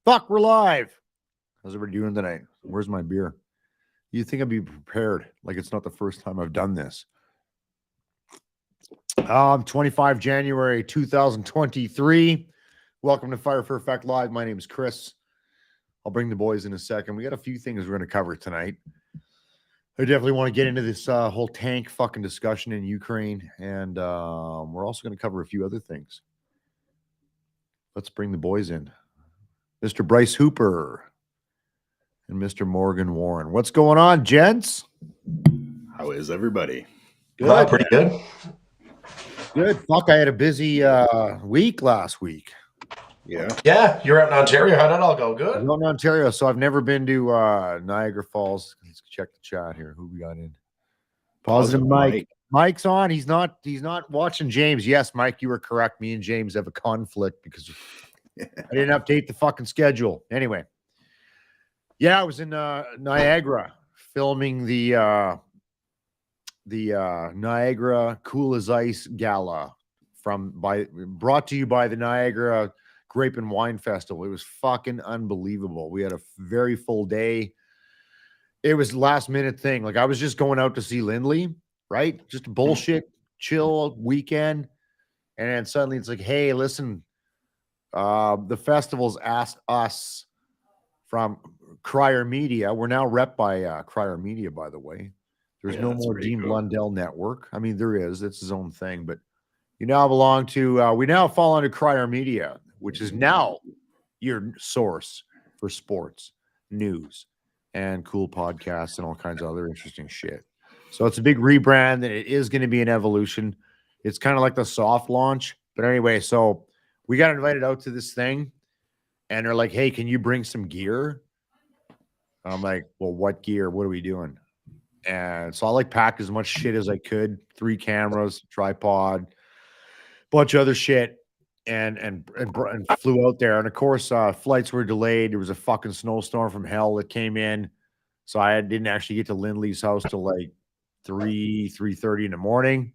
Fuck, we're live. How's everybody doing tonight? Where's my beer? You think I'd be prepared? Like it's not the first time I've done this. 25 January 2023. Welcome to Fire for Effect Live. My name is Chris. I'll bring the boys in a second. We got a few things we're going to cover tonight. I definitely want to get into this whole tank fucking discussion in Ukraine, and we're also going to cover a few other things. Let's bring the boys in. Mr. Bryce Hooper and Mr. Morgan Warren. What's going on, gents? How is everybody? Good. Pretty good. Good. Fuck, I had a busy week last week. Yeah, you're out in Ontario. How'd that all go? Good. I'm in Ontario, so I've never been to Niagara Falls. Let's check the chat here. Who we got in? Positive Mike. Mike's on. He's not watching James. Yes, Mike, you were correct. Me and James have a conflict because I didn't update the fucking schedule. Anyway. Yeah, I was in Niagara filming the Niagara Cool as Ice Gala brought to you by the Niagara Grape and Wine Festival. It was fucking unbelievable. We had a very full day. It was last minute thing. Like I was just going out to see Lindley, right? Just a bullshit, chill weekend. And then suddenly it's like, hey, listen, the festival's asked us from Crier Media. We're now rep by Crier Media, by the way. There's no more Dean Blundell Network. I mean, there is. It's his own thing. But you now belong to, we now fall under Crier Media, which is now your source for sports, news, and cool podcasts and all kinds of other interesting shit. So it's a big rebrand, and it is going to be an evolution. It's kind of like the soft launch. But anyway, so we got invited out to this thing, and they're like, hey, can you bring some gear? I'm like, well, what gear? What are we doing? And so I packed as much shit as I could, 3 cameras, tripod, bunch of other shit, and flew out there. And of course, flights were delayed. There was a fucking snowstorm from hell that came in. So I didn't actually get to Lindley's house till like 3:30 in the morning.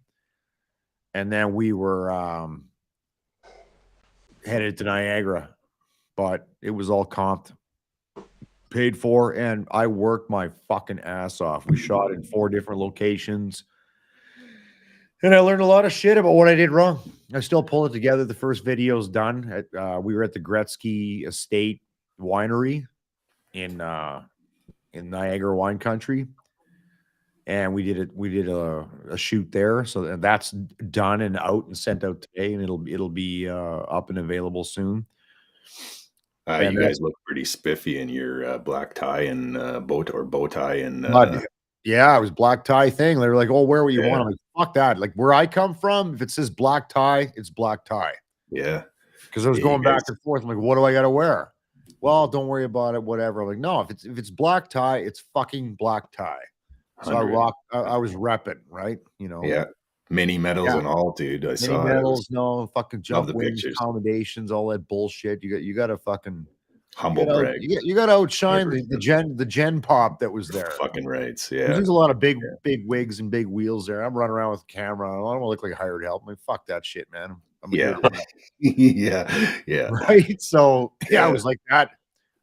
And then we were headed to Niagara, but it was all comped, paid for, and I worked my fucking ass off. We shot in 4 different locations, and I learned a lot of shit about what I did wrong. I still pull it together. The first video's done. We were at the Gretzky Estate Winery in Niagara Wine Country, and we did a shoot there. So that's done and out and sent out today, and it'll be up and available soon. You guys look pretty spiffy in your black tie and bow tie and yeah, it was black tie thing. They were like, "Oh, where were you want?" I'm like, "Fuck that!" Like where I come from, if it says black tie, it's black tie. Yeah, because I was going back and forth. I'm like, "What do I got to wear?" Well, don't worry about it. Whatever. I'm like, no, if it's black tie, it's fucking black tie. So 100. I was repping, right? You know. Yeah. Mini medals and all, dude. I saw medals, no fucking jump wings, accommodations, all that bullshit. You got to fucking humble brag. You got to outshine the gen pop that was there. Fucking rights, yeah. There's a lot of big wigs and big wheels there. I'm running around with a camera. I don't want to look like hired help. I'm like, fuck that shit, man. Yeah. Right. So I was like that.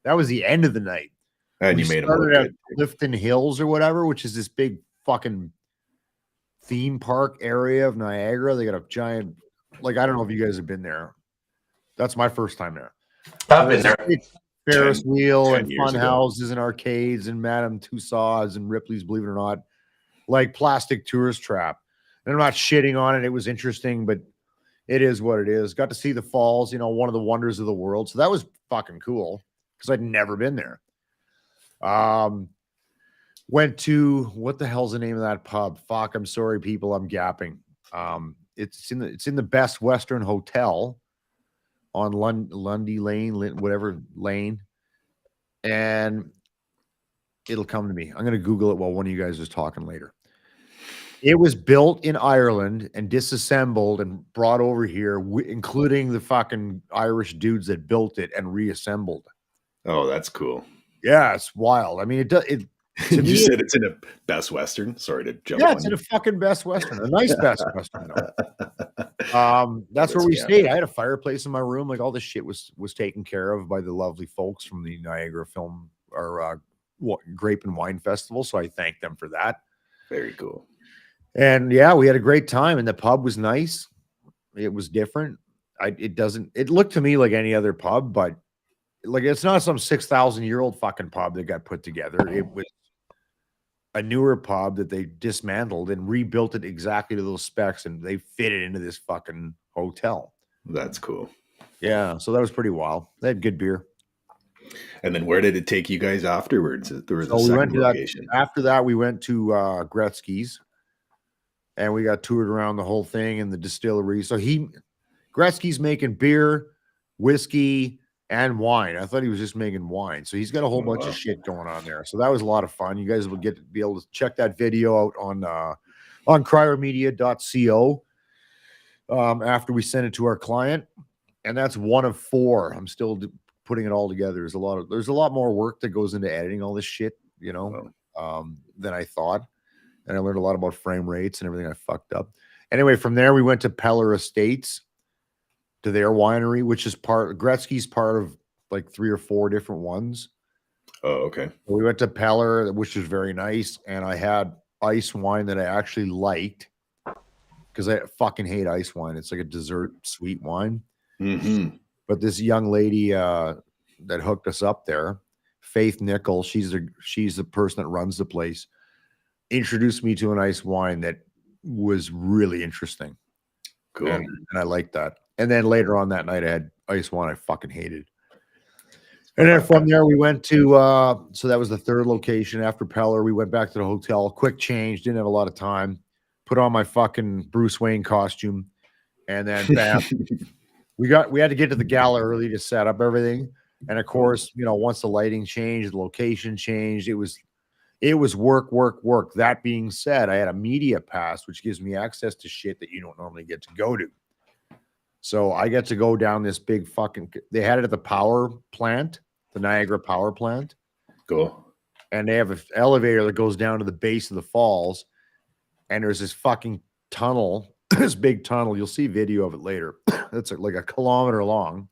That was the end of the night. And you made it at Clifton Hills or whatever, which is this big fucking theme park area of Niagara. They got a giant, I don't know if you guys have been there. That's my first time there. I've been there. Ferris wheel and fun houses and arcades and Madame Tussauds and Ripley's, believe it or not, like plastic tourist trap. And I'm not shitting on it. It was interesting, but it is what it is. Got to see the falls, one of the wonders of the world. So that was fucking cool because I'd never been there. Went to, what the hell's the name of that pub? Fuck, I'm sorry, people, I'm gapping. It's in the Best Western Hotel on Lundy Lane, whatever lane, and it'll come to me. I'm going to Google it while one of you guys is talking later. It was built in Ireland and disassembled and brought over here, including the fucking Irish dudes that built it and reassembled. Oh, that's cool. Yeah, it's wild. I mean, it does. You said it's in a Best Western. Sorry to jump. Yeah, it's in a fucking Best Western, a nice Best Western. Though. That's where we stayed. I had a fireplace in my room. Like all this shit was taken care of by the lovely folks from the Niagara Film or Grape and Wine Festival. So I thank them for that. Very cool. And yeah, we had a great time, and the pub was nice. It was different. It looked to me like any other pub, but like it's not some 6,000-year-old fucking pub that got put together. It was a newer pub that they dismantled and rebuilt it exactly to those specs, and they fit it into this fucking hotel. That's cool. Yeah, so that was pretty wild. They had good beer. And then where did it take you guys afterwards? There was So a we second went to location. after that, we went to Gretzky's, and we got toured around the whole thing in the distillery. So Gretzky's making beer, whiskey, and wine. I thought he was just making wine. So he's got a whole bunch of shit going on there. So that was a lot of fun. You guys will be able to check that video out on cryomedia.co after we send it to our client. And that's one of 4. I'm still putting it all together. There's a lot more work that goes into editing all this shit, than I thought. And I learned a lot about frame rates and everything I fucked up. Anyway, from there, we went to Peller Estates, to their winery, which is Gretzky's part of like 3 or 4 different ones. Oh, okay. We went to Peller, which was very nice. And I had ice wine that I actually liked because I fucking hate ice wine. It's like a dessert sweet wine. Mm-hmm. But this young lady that hooked us up there, Faith Nickel, she's the person that runs the place, introduced me to an ice wine that was really interesting. Cool. And I liked that. And then later on that night, I had ice wine I fucking hated. And then from there, we went to, so that was the 3rd location. After Peller, we went back to the hotel. Quick change, didn't have a lot of time. Put on my fucking Bruce Wayne costume. And then bam, we had to get to the gala early to set up everything. And of course, once the lighting changed, the location changed, it was work. That being said, I had a media pass, which gives me access to shit that you don't normally get to go to. So I get to go down this big they had it at the power plant, the Niagara power plant. Cool. And they have an elevator that goes down to the base of the falls. And there's this fucking tunnel, this big tunnel. You'll see video of it later. It's like a kilometer long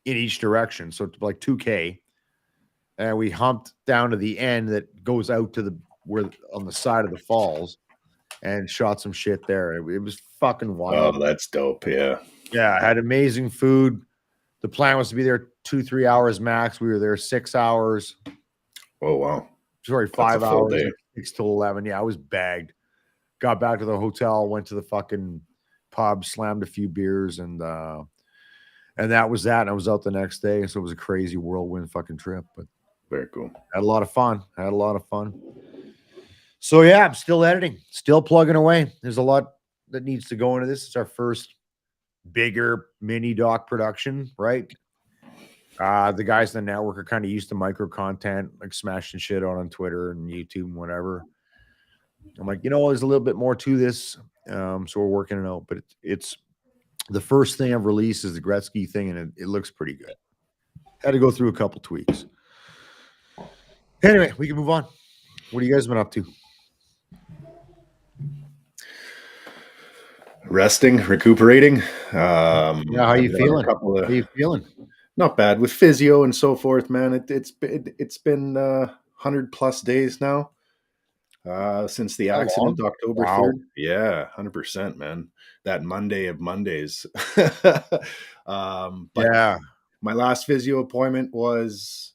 in each direction. So it's like 2K. And we humped down to the end that goes out to on the side of the falls and shot some shit there. It was fucking wild. Oh, that's dope. Yeah. Yeah. I had amazing food. The plan was to be there 2-3 hours max. We were there 6 hours. Oh, wow. Sorry, 5 hours, like 6 to 11. Yeah, I was bagged. Got back to the hotel, went to the fucking pub, slammed a few beers, and that was that. And I was out the next day. So it was a crazy whirlwind fucking trip. But very cool. Had a lot of fun. So yeah, I'm still editing, still plugging away. There's a lot that needs to go into this. It's our first bigger mini doc production, right? The guys in the network are kind of used to micro content, like smashing shit on Twitter and YouTube and whatever. I'm like, there's a little bit more to this. So we're working it out, but it's the first thing I've released is the Gretzky thing, and it looks pretty good. Had to go through a couple tweaks. Anyway, we can move on. What have you guys been up to? Resting, recuperating. How you feeling? How you feeling? Not bad with physio and so forth, man. It's been 100+ days now since the accident, October 3rd. Yeah, 100%, man. That Monday of Mondays. But my last physio appointment was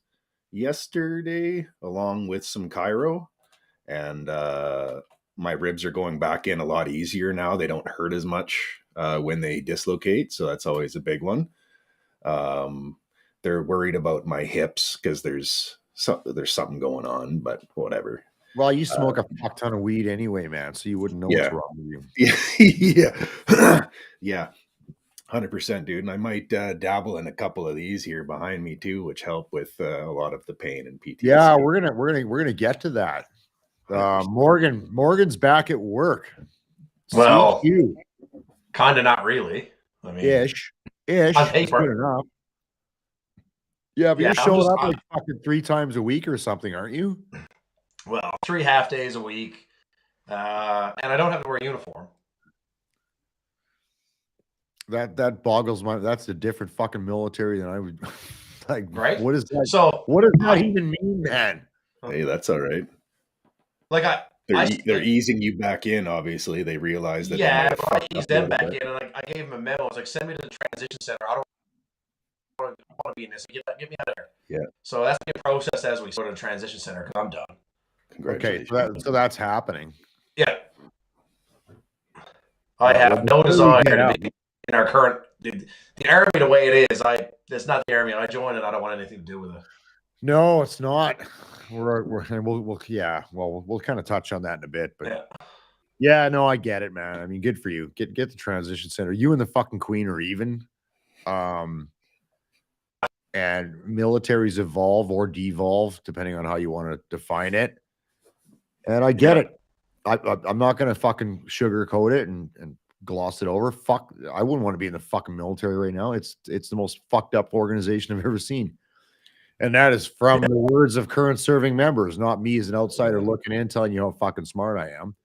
yesterday, along with some chiro, and my ribs are going back in a lot easier now. They don't hurt as much when they dislocate, so that's always a big one. They're worried about my hips because there's something going on, but whatever. Well, you smoke a fuck ton of weed anyway, man, so you wouldn't know what's wrong with you. Yeah, 100%, dude. And I might dabble in a couple of these here behind me too, which help with a lot of the pain and PTSD. Yeah, we're gonna get to that. Morgan's back at work. Well, kind of not really. I mean, ish. On paper. Good enough. Yeah, but you're showing up like fucking 3 times a week or something, aren't you? Well, 3 half days a week, and I don't have to wear a uniform. That boggles my. That's a different fucking military than I would like. Right? What is that? So What does that even mean, man? Hey, that's all right. Like They're easing you back in. Obviously, they realize that they might have I fucked eased up a them little back bit. in, and I gave them a memo. I was like, send me to the transition center. I don't want to be in this. Get me out of there. Yeah. So that's being processed as we go to the transition center because I'm done. Okay, Congratulations. so that's happening. Yeah. I have no desire to be in our current the army the way it is. It's not the army. I joined and I don't want anything to do with it. No, it's not. We'll kind of touch on that in a bit, but yeah, no, I get it, man. I mean, good for you. Get the transition center. You and the fucking queen are even. And militaries evolve or devolve depending on how you want to define it. And I get it. I'm not going to fucking sugarcoat it and gloss it over. Fuck, I wouldn't want to be in the fucking military right now. It's the most fucked up organization I've ever seen. And that is from the words of current serving members, not me as an outsider looking in, telling you how fucking smart I am.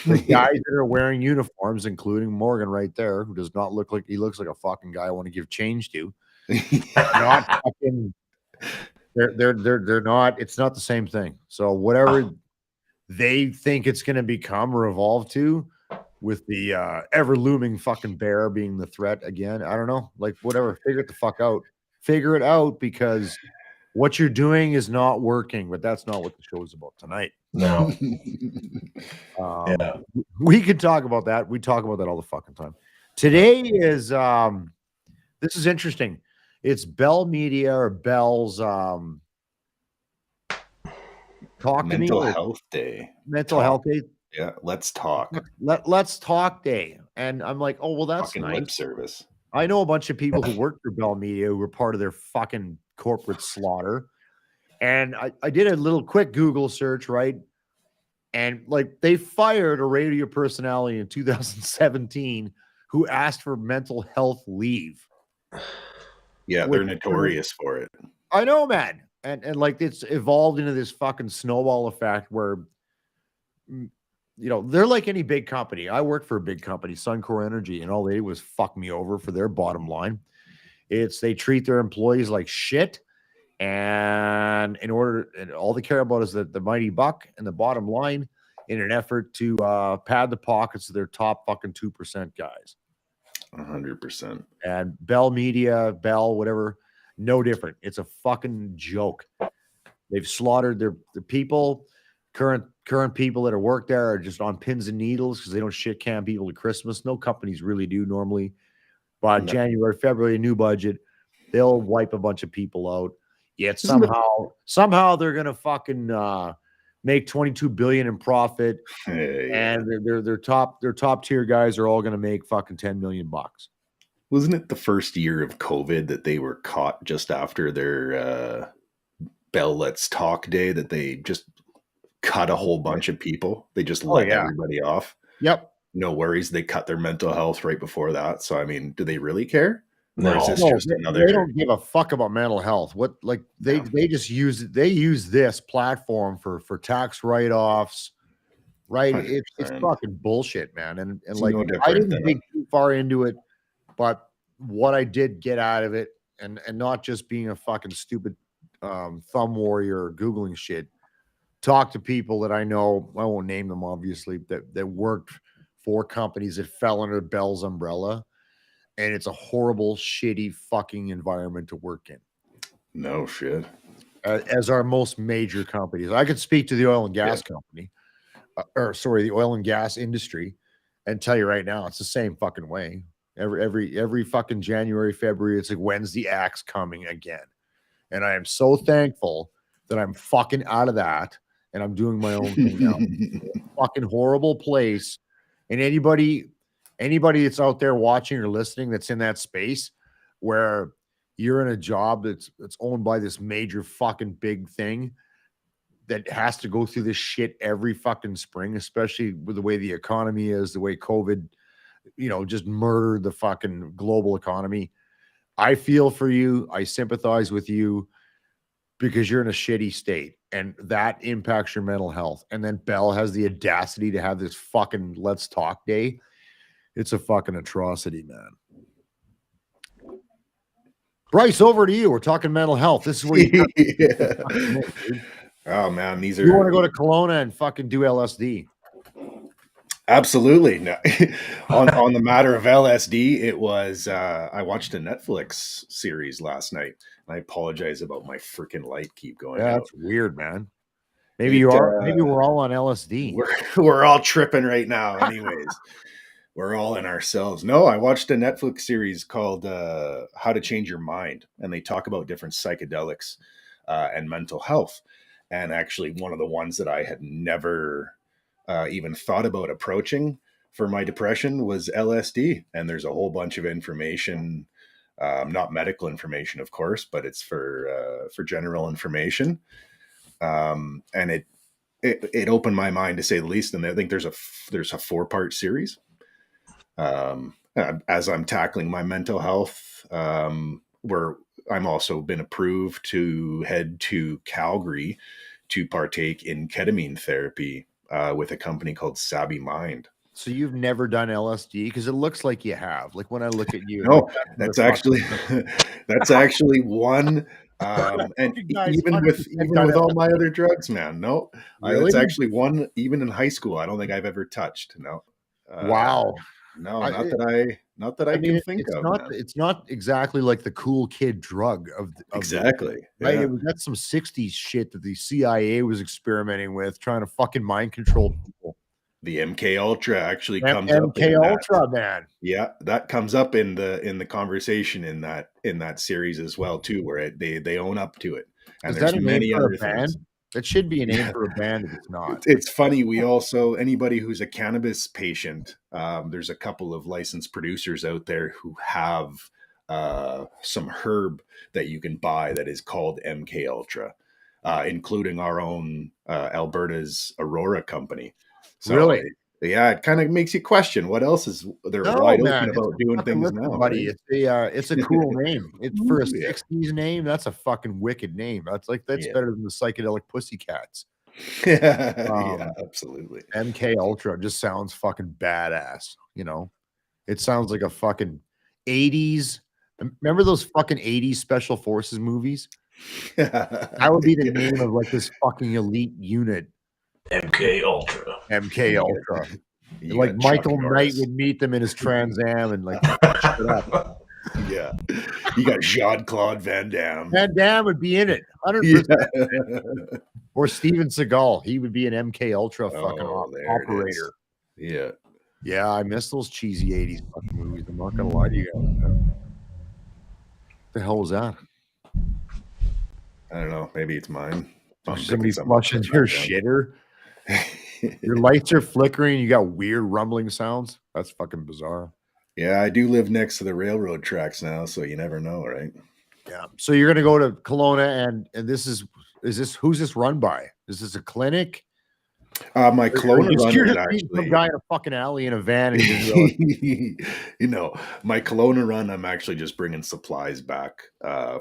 The guys that are wearing uniforms, including Morgan right there, who does not look like he looks like a fucking guy I want to give change to. Not fucking, they're not. It's not the same thing. So whatever they think it's going to become or evolve to, with the ever looming fucking bear being the threat again. I don't know. Like whatever. Figure it the fuck out. Figure it out, because what you're doing is not working. But that's not what the show is about tonight. No. We could talk about that. We talk about that all the fucking time. Today is this is interesting. It's Bell Media or Bell's Mental Health Day. Mental Health Day. Yeah, let's talk. Let's talk day. And I'm like, oh well, that's fucking nice. Lip service. I know a bunch of people who work for Bell Media who were part of their fucking corporate slaughter. And I did a little quick Google search, right? And like they fired a radio personality in 2017 who asked for mental health leave. Yeah, they're notorious for it. I know, man. And like it's evolved into this fucking snowball effect where, you know, they're like any big company. I worked for a big company, Suncor Energy, and all they did was fuck me over for their bottom line. They treat their employees like shit. And all they care about is the mighty buck and the bottom line in an effort to pad the pockets of their top fucking 2% guys. 100%. And Bell Media, Bell, whatever, no different. It's a fucking joke. They've slaughtered the people. Current people that are work there are just on pins and needles because they don't shit can people at Christmas. No companies really do normally. But January, February, new budget, they'll wipe a bunch of people out. Yet somehow they're gonna fucking make $22 billion in profit, and their top tier guys are all gonna make fucking $10 million. Wasn't it the first year of COVID that they were caught just after their Bell Let's Talk Day that they just cut a whole bunch of people? They just let everybody off. Yep. No worries. They cut their mental health right before that. So I mean, do they really care? No, they don't give a fuck about mental health. What like they just use this platform for tax write-offs, right? It's fucking bullshit, man. And like I didn't dig too far into it, but what I did get out of it, and not just being a fucking stupid thumb warrior or Googling shit, talk to people that I know, I won't name them obviously, that worked for companies that fell under Bell's umbrella. And it's a horrible, shitty fucking environment to work in. No shit. As our most major companies. I could speak to the oil and gas company, the oil and gas industry, and tell you right now, it's the same fucking way. Every fucking January, February, it's like, when's the axe coming again? And I am so thankful that I'm fucking out of that and I'm doing my own thing now. It's a fucking horrible place. And anybody that's out there watching or listening that's in that space where you're in a job that's owned by this major fucking big thing that has to go through this shit every fucking spring, especially with the way the economy is, the way COVID, just murdered the fucking global economy. I feel for you. I sympathize with you because you're in a shitty state and that impacts your mental health. And then Bell has the audacity to have this fucking Let's Talk Day. It's a fucking atrocity, man. Bryce, over to you. We're talking mental health. This is where you. Yeah. Oh man, these are. You want to go to Kelowna and fucking do LSD? Absolutely. No. on the matter of LSD, it was I watched a Netflix series last night. I apologize about my freaking light keep going Yeah, out. that's weird, man. Maybe you are. Maybe we're all on LSD. We're all tripping right now. Anyways, we're all in ourselves. No, I watched a Netflix series called How to Change Your Mind, and they talk about different psychedelics and mental health. And actually, one of the ones that I had never even thought about approaching for my depression was LSD. And there's a whole bunch of information, not medical information, of course, but it's for general information. And it opened my mind, to say the least. And I think there's a 4-part series. As I'm tackling my mental health, where I'm also been approved to head to Calgary to partake in ketamine therapy with a company called Savvy Mind. So you've never done LSD? Because it looks like you have. Like when I look at you, no, like that's actually one. And even with all my other drugs, man, no, really? it's actually one. Even in high school, I don't think I've ever touched. No. Wow. No, not that I can think of. It's not exactly like the cool kid drug of exactly. Right. Yeah. That's some 60s shit that the CIA was experimenting with, trying to fucking mind control people. The MK Ultra actually comes up. MK Ultra, man. Yeah, that comes up in the conversation in that series as well too, where they own up to it. And there's many other things. That should be a name for a band if it's not. It's funny. We also, anybody who's a cannabis patient, there's a couple of licensed producers out there who have some herb that you can buy that is called MK Ultra, including our own Alberta's Aurora company. So, really? Yeah, it kind of makes you question what else is they're wide open about doing things now. Buddy, right? It's a cool name. It's for a 60s name. That's a fucking wicked name. That's better than the psychedelic Pussycats. Yeah, absolutely. MK Ultra just sounds fucking badass. You know, it sounds like a fucking 80s. Remember those fucking 80s special forces movies? That would be the name of like this fucking elite unit. MK Ultra. MK Ultra. Like Michael Knight would meet them in his Trans Am and like yeah. You got Jean-Claude Van Damme. Van Damme would be in it. 100%. Yeah. Or Steven Seagal. He would be an MK Ultra fucking operator. Yeah. Yeah, I miss those cheesy 80s fucking movies. I'm not gonna lie to you guys. What the hell was that? I don't know. Maybe it's mine. Somebody flushing your shitter. Your lights are flickering. You got weird rumbling sounds. That's fucking bizarre. Yeah, I do live next to the railroad tracks now, so you never know, right? Yeah. So you're gonna go to Kelowna, and this is who's this run by? Is this a clinic? My Kelowna run is actually some guy in a fucking alley in a van. And my Kelowna run, I'm actually just bringing supplies back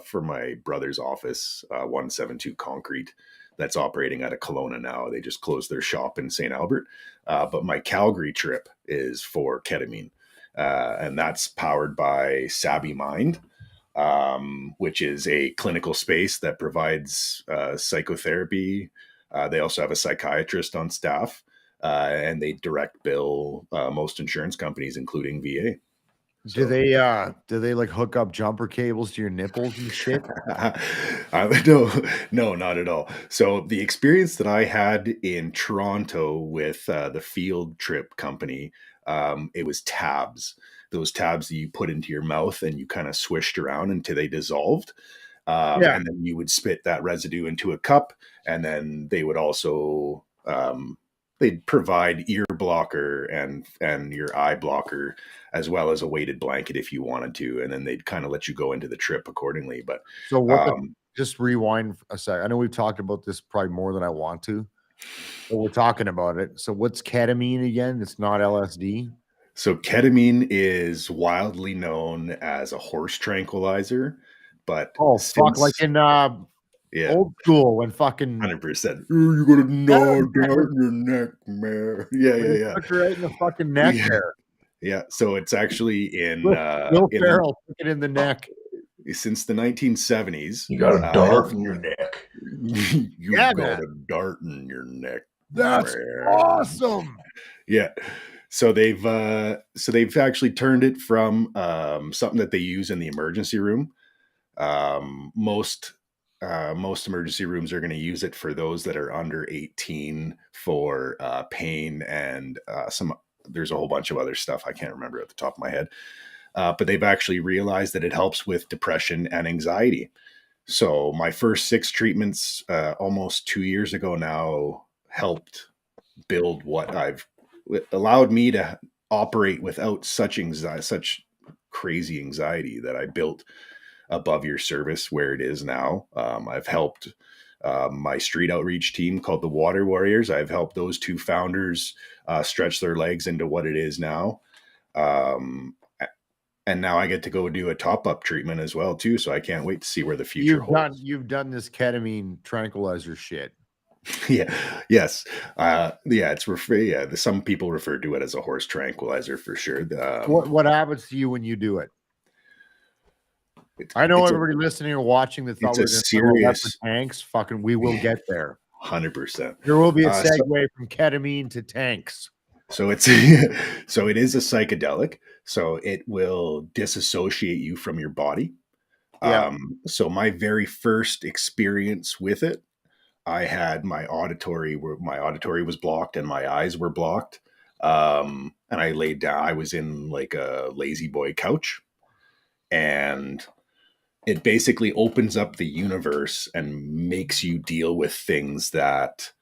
for my brother's office, 172 Concrete. That's operating out of Kelowna now. They just closed their shop in St. Albert. But my Calgary trip is for ketamine. And that's powered by Savvy Mind, which is a clinical space that provides psychotherapy. They also have a psychiatrist on staff, and they direct bill most insurance companies, including VA. So, do they like hook up jumper cables to your nipples and shit? No, not at all. So the experience that I had in Toronto with the field trip company, it was tabs. Those tabs that you put into your mouth and you kind of swished around until they dissolved. And then you would spit that residue into a cup, and then they would also they'd provide ear blocker and your eye blocker, as well as a weighted blanket if you wanted to, and then they'd kind of let you go into the trip accordingly. But so just rewind a sec. I know we've talked about this probably more than I want to, but we're talking about it. So what's ketamine again? It's not LSD. So ketamine is wildly known as a horse tranquilizer, but fuck, like in old school when fucking 100%. You got a nod down your neck, man. Yeah. Right in the fucking neck there. Yeah. So it's actually in Will Ferrell took it in the neck. since the 1970s. You got a dart in your neck. You Yeah, got man. a dart in your neck. That's awesome. Yeah. So they've actually turned it from something that they use in the emergency room. Most emergency rooms are going to use it for those that are under 18 for pain and there's a whole bunch of other stuff I can't remember at the top of my head. But they've actually realized that it helps with depression and anxiety. So my first 6 treatments almost 2 years ago now helped build what allowed me to operate without such crazy anxiety that I built above your service where it is now. I've helped my street outreach team called the Water Warriors. I've helped those 2 founders stretch their legs into what it is now. And now I get to go do a top-up treatment as well too. So I can't wait to see where the future holds. You've done this ketamine tranquilizer shit. Yeah. Yes. It's some people refer to it as a horse tranquilizer for sure. What happens to you when you do it? I know everybody listening or watching that thought we were serious tanks. Fucking, we will get there. 100%. There will be a segue from ketamine to tanks. So it is a psychedelic. So it will disassociate you from your body. Yeah. So my very first experience with it, I had my auditory was blocked and my eyes were blocked. And I laid down. I was in like a lazy boy couch, and it basically opens up the universe and makes you deal with things that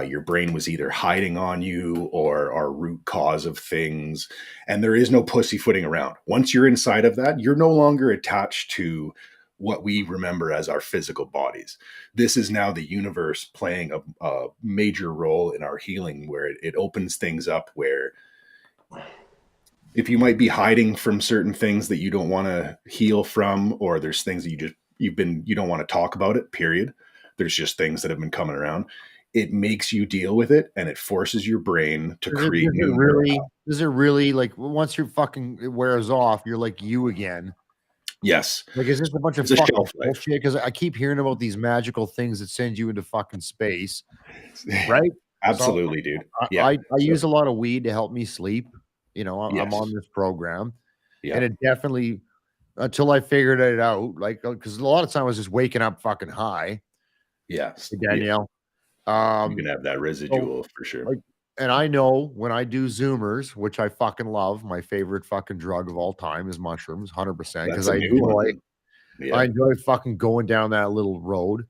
your brain was either hiding on you or are root cause of things. And there is no pussyfooting around. Once you're inside of that, you're no longer attached to what we remember as our physical bodies. This is now the universe playing a major role in our healing, where it opens things up where if you might be hiding from certain things that you don't want to heal from, or there's things that you don't want to talk about it, period. There's just things that have been coming around. It makes you deal with it, and it forces your brain to create new. Is it really like once your fucking it wears off, you're like you again? Yes. Like, is this a bunch of fucking bullshit? Because I keep hearing about these magical things that send you into fucking space, right? Absolutely, dude. Yeah. I use a lot of weed to help me sleep. I'm on this program, and it definitely, until I figured it out, like, because a lot of time I was just waking up fucking high. Yes, Danielle. You can have that residual for sure. And I know when I do Zoomers, which I fucking love, my favorite fucking drug of all time is mushrooms, 100%. Because I enjoy fucking going down that little road.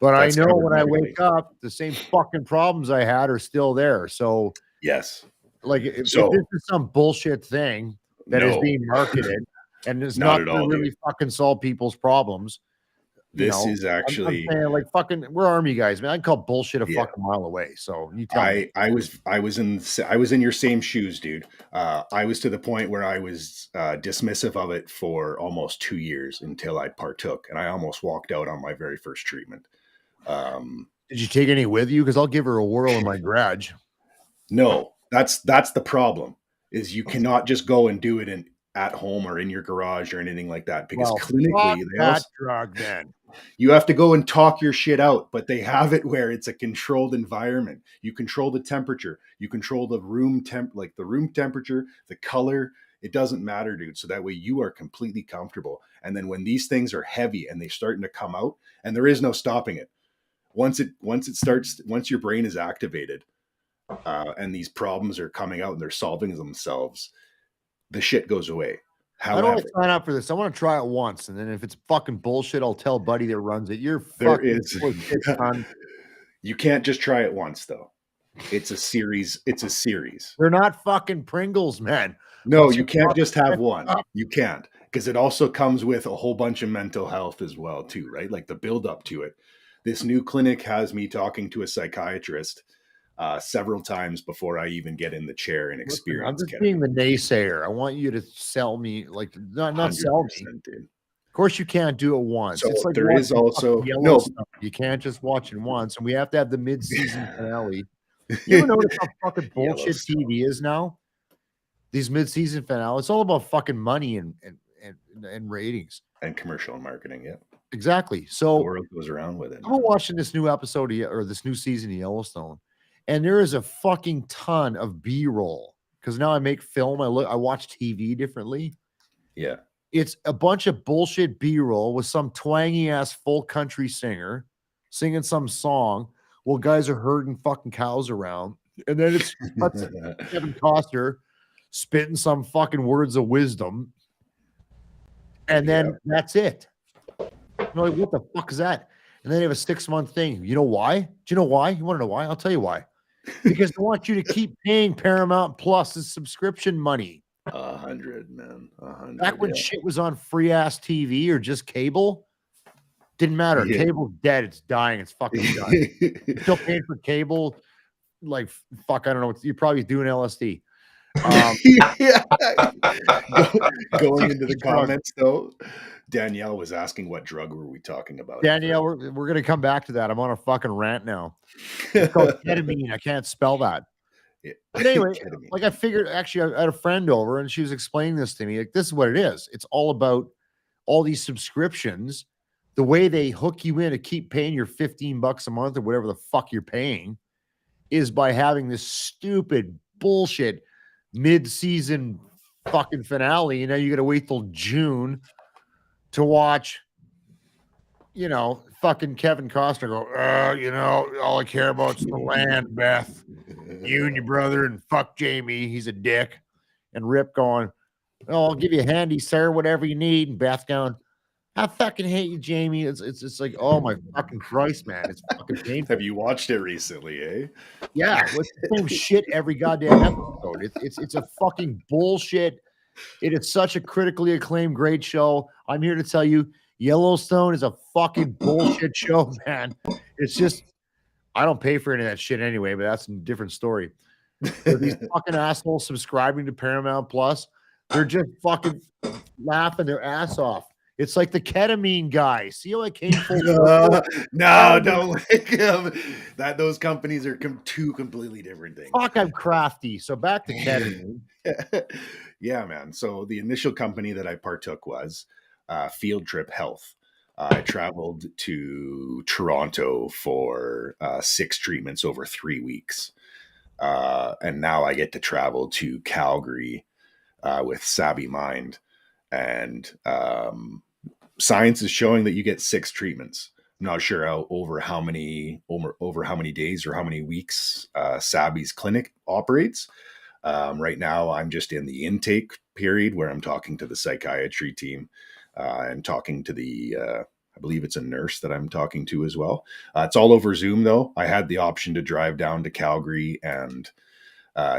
But I know when I wake up, the same fucking problems I had are still there. So yes, like if this is some bullshit thing that is being marketed and it's not to really fucking solve people's problems. This is actually I'm saying, like, fucking, we're army guys, man. I can call bullshit a fucking mile away. So you tell me. I was in your same shoes, dude. I was to the point where I was dismissive of it for almost 2 years until I partook, and I almost walked out on my very first treatment. Did you take any with you? Because I'll give her a whirl in my garage. No, that's the problem. Is you cannot just go and do it at home or in your garage or anything like that, because clinically drug then. You have to go and talk your shit out, but they have it where it's a controlled environment. You control the temperature, you control the room the room temperature, the color. It doesn't matter, dude. So that way you are completely comfortable. And then when these things are heavy and they're starting to come out, and there is no stopping it. Once your brain is activated, and these problems are coming out and they're solving themselves, the shit goes away. However, I don't want to sign up for this. I want to try it once, and then if it's fucking bullshit, I'll tell buddy that runs it. You can't just try it once, though. It's a series. They're not fucking Pringles, man. No, you can't just have one. You can't, because it also comes with a whole bunch of mental health as well, too, right? Like the build up to it. This new clinic has me talking to a psychiatrist several times before I even get in the chair and experience. I'm just being the naysayer. I want you to sell me, like not sell me. Dude. Of course, you can't do it once. So it's like there is also no. You can't just watch it once, and we have to have the mid-season finale. You ever notice how fucking bullshit TV is now? These mid-season finale. It's all about fucking money and and ratings and commercial and marketing. Yeah, exactly. the So world goes around with it. I'm watching this new episode or this new season of Yellowstone, and there is a fucking ton of B-roll because now I make film. I watch TV differently. Yeah, it's a bunch of bullshit B-roll with some twangy ass folk country singer singing some song while guys are herding fucking cows around, and then it's Kevin Costner spitting some fucking words of wisdom, and then that's it. Like, what the fuck is that? And then they have a 6-month thing. You know why? Do you know why? You want to know why? I'll tell you why. Because they want you to keep paying Paramount Plus's subscription money. 100, man. 100. Back when shit was on free ass TV or just cable, didn't matter. Yeah. Cable's dead. It's dying. It's fucking dying. You're still paying for cable. Like, fuck, I don't know. You're probably doing LSD. Going into the comments, though, Danielle was asking what drug were we talking about. Danielle, we're going to come back to that. I'm on a fucking rant now. It's called ketamine. I can't spell that. Yeah. But anyway, like I figured, actually, I had a friend over and she was explaining this to me. Like, this is what it is. It's all about all these subscriptions. The way they hook you in to keep paying your $15 a month or whatever the fuck you're paying is by having this stupid bullshit mid-season fucking finale. You know, you got to wait till June to watch, you know, fucking Kevin Costner go, you know, all I care about is the land, Beth. You and your brother, and fuck Jamie. He's a dick. And Rip going, oh, I'll give you a handy, sir, whatever you need. And Beth going, I fucking hate you, Jamie. It's like, oh my fucking Christ, man. It's fucking painful. Have you watched it recently, eh? Yeah, it's the same shit every goddamn episode. It's a fucking bullshit. It is such a critically acclaimed, great show. I'm here to tell you, Yellowstone is a fucking bullshit show, man. It's just, I don't pay for any of that shit anyway, but that's a different story. These fucking assholes subscribing to Paramount Plus, they're just fucking laughing their ass off. It's like the ketamine guy. See how I came full circle? No, don't like him. Those companies are two completely different things. Fuck, I'm crafty. So back to ketamine. Yeah, man. So the initial company that I partook was Field Trip Health. I traveled to Toronto for 6 treatments over 3 weeks. And now I get to travel to Calgary with Savvy Mind. And science is showing that you get 6 treatments. I'm not sure over how many days or how many weeks Savvy's clinic operates. Right now, I'm just in the intake period where I'm talking to the psychiatry team and talking to the, I believe it's a nurse that I'm talking to as well. It's all over Zoom, though. I had the option to drive down to Calgary and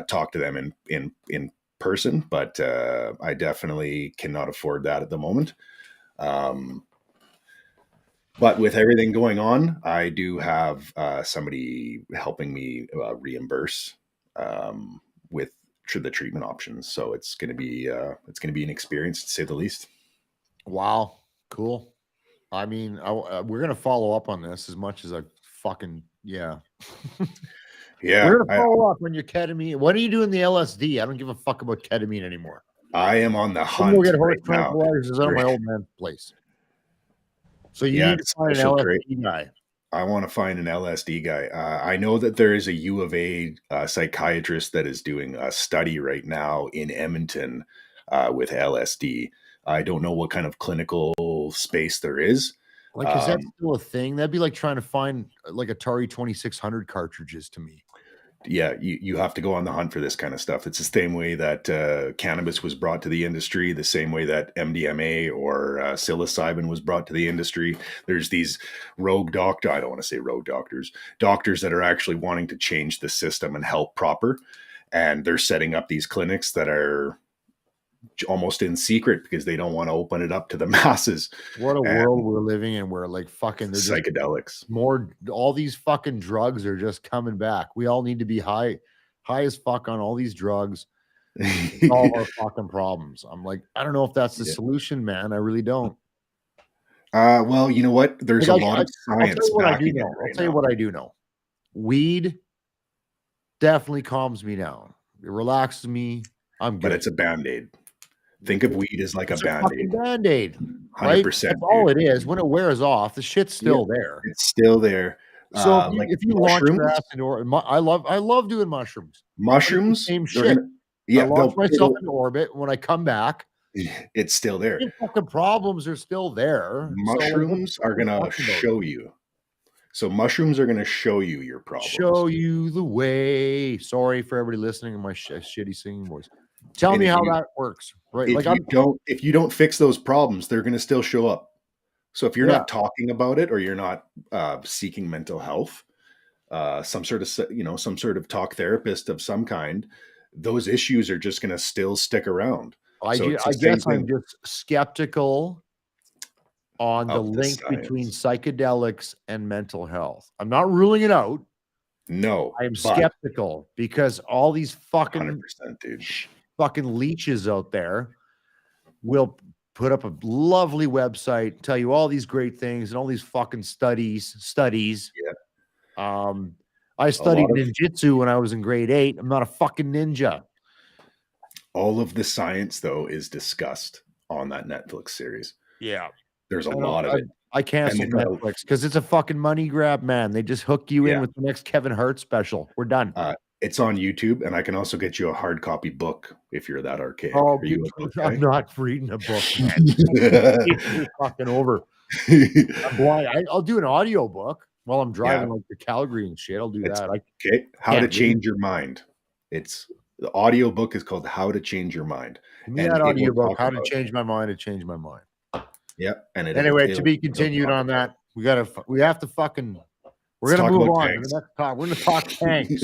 talk to them in person, but I definitely cannot afford that at the moment. But with everything going on, I do have somebody helping me reimburse with the treatment options. So it's going to be an experience to say the least. Wow, cool. I mean, we're going to follow up on this as much as I fucking Yeah, we're going to follow up on your ketamine. What are you doing the LSD? I don't give a fuck about ketamine anymore. I am on the hunt. We'll get horse tranquilizers out of my old man's place. So you need to find an LSD guy. I want to find an LSD guy. I know that there is a U of A psychiatrist that is doing a study right now in Edmonton with LSD. I don't know what kind of clinical space there is. Like, is that still a thing? That'd be like trying to find like Atari 2600 cartridges to me. Yeah, you have to go on the hunt for this kind of stuff. It's the same way that cannabis was brought to the industry, the same way that MDMA or psilocybin was brought to the industry. There's these rogue doctors, I don't want to say rogue doctors that are actually wanting to change the system and help proper. And they're setting up these clinics that are almost in secret because they don't want to open it up to the masses. What a world we're living in where like fucking psychedelics. All these fucking drugs are just coming back. We all need to be high as fuck on all these drugs. Solve our fucking problems. I'm like, I don't know if that's the solution, man. I really don't. Well, you know what? There's a lot of science backing it. I'll tell you what I do know. Weed definitely calms me down. It relaxes me. I'm good. But it's a Band-Aid. Think of weed as like It's a Band-Aid. Band-Aid, right? 100%. That's all it is. When it wears off, the shit's still there. It's still there. So Like if you launch your mushrooms, ass into I love doing mushrooms. mushrooms, Same they're shit. gonna, I launch myself into orbit. When I come back, it's still there. the fucking problems are still there. Mushrooms are gonna show you. So mushrooms are gonna show you your problems. Show you the way. Sorry for everybody listening to my shitty singing voice. Tell me how that works, right? If you don't fix those problems, they're gonna still show up. So if you're not talking about it, or you're not seeking mental health, some sort of talk therapist of some kind, those issues are just going to still stick around. I guess I'm just skeptical on the link between psychedelics and mental health. I'm not ruling it out. No, I am skeptical because all these fucking leeches out there will put up a lovely website, tell you all these great things and all these fucking studies. Yeah. I studied ninjutsu when I was in grade 8. I'm not a fucking ninja. All of the science, though, is discussed on that Netflix series. Yeah. There's a lot of it. I canceled Netflix because it's a fucking money grab, man. They just hook you in with the next Kevin Hart special. We're done. It's on YouTube, and I can also get you a hard copy book if you're that archaic. Oh, I'm not reading a book, man. It's fucking over. I'm blind. I'll do an audio book while I'm driving like to Calgary and shit. I'll do that. Okay. How to Change Your Mind. The audio book is called How to Change Your Mind. Give me that audio book, How to Change My Mind, to change my mind. Yep. And anyway, to be continued on that. We have to fucking. We're going to move on to the next talk. We're going to talk tanks.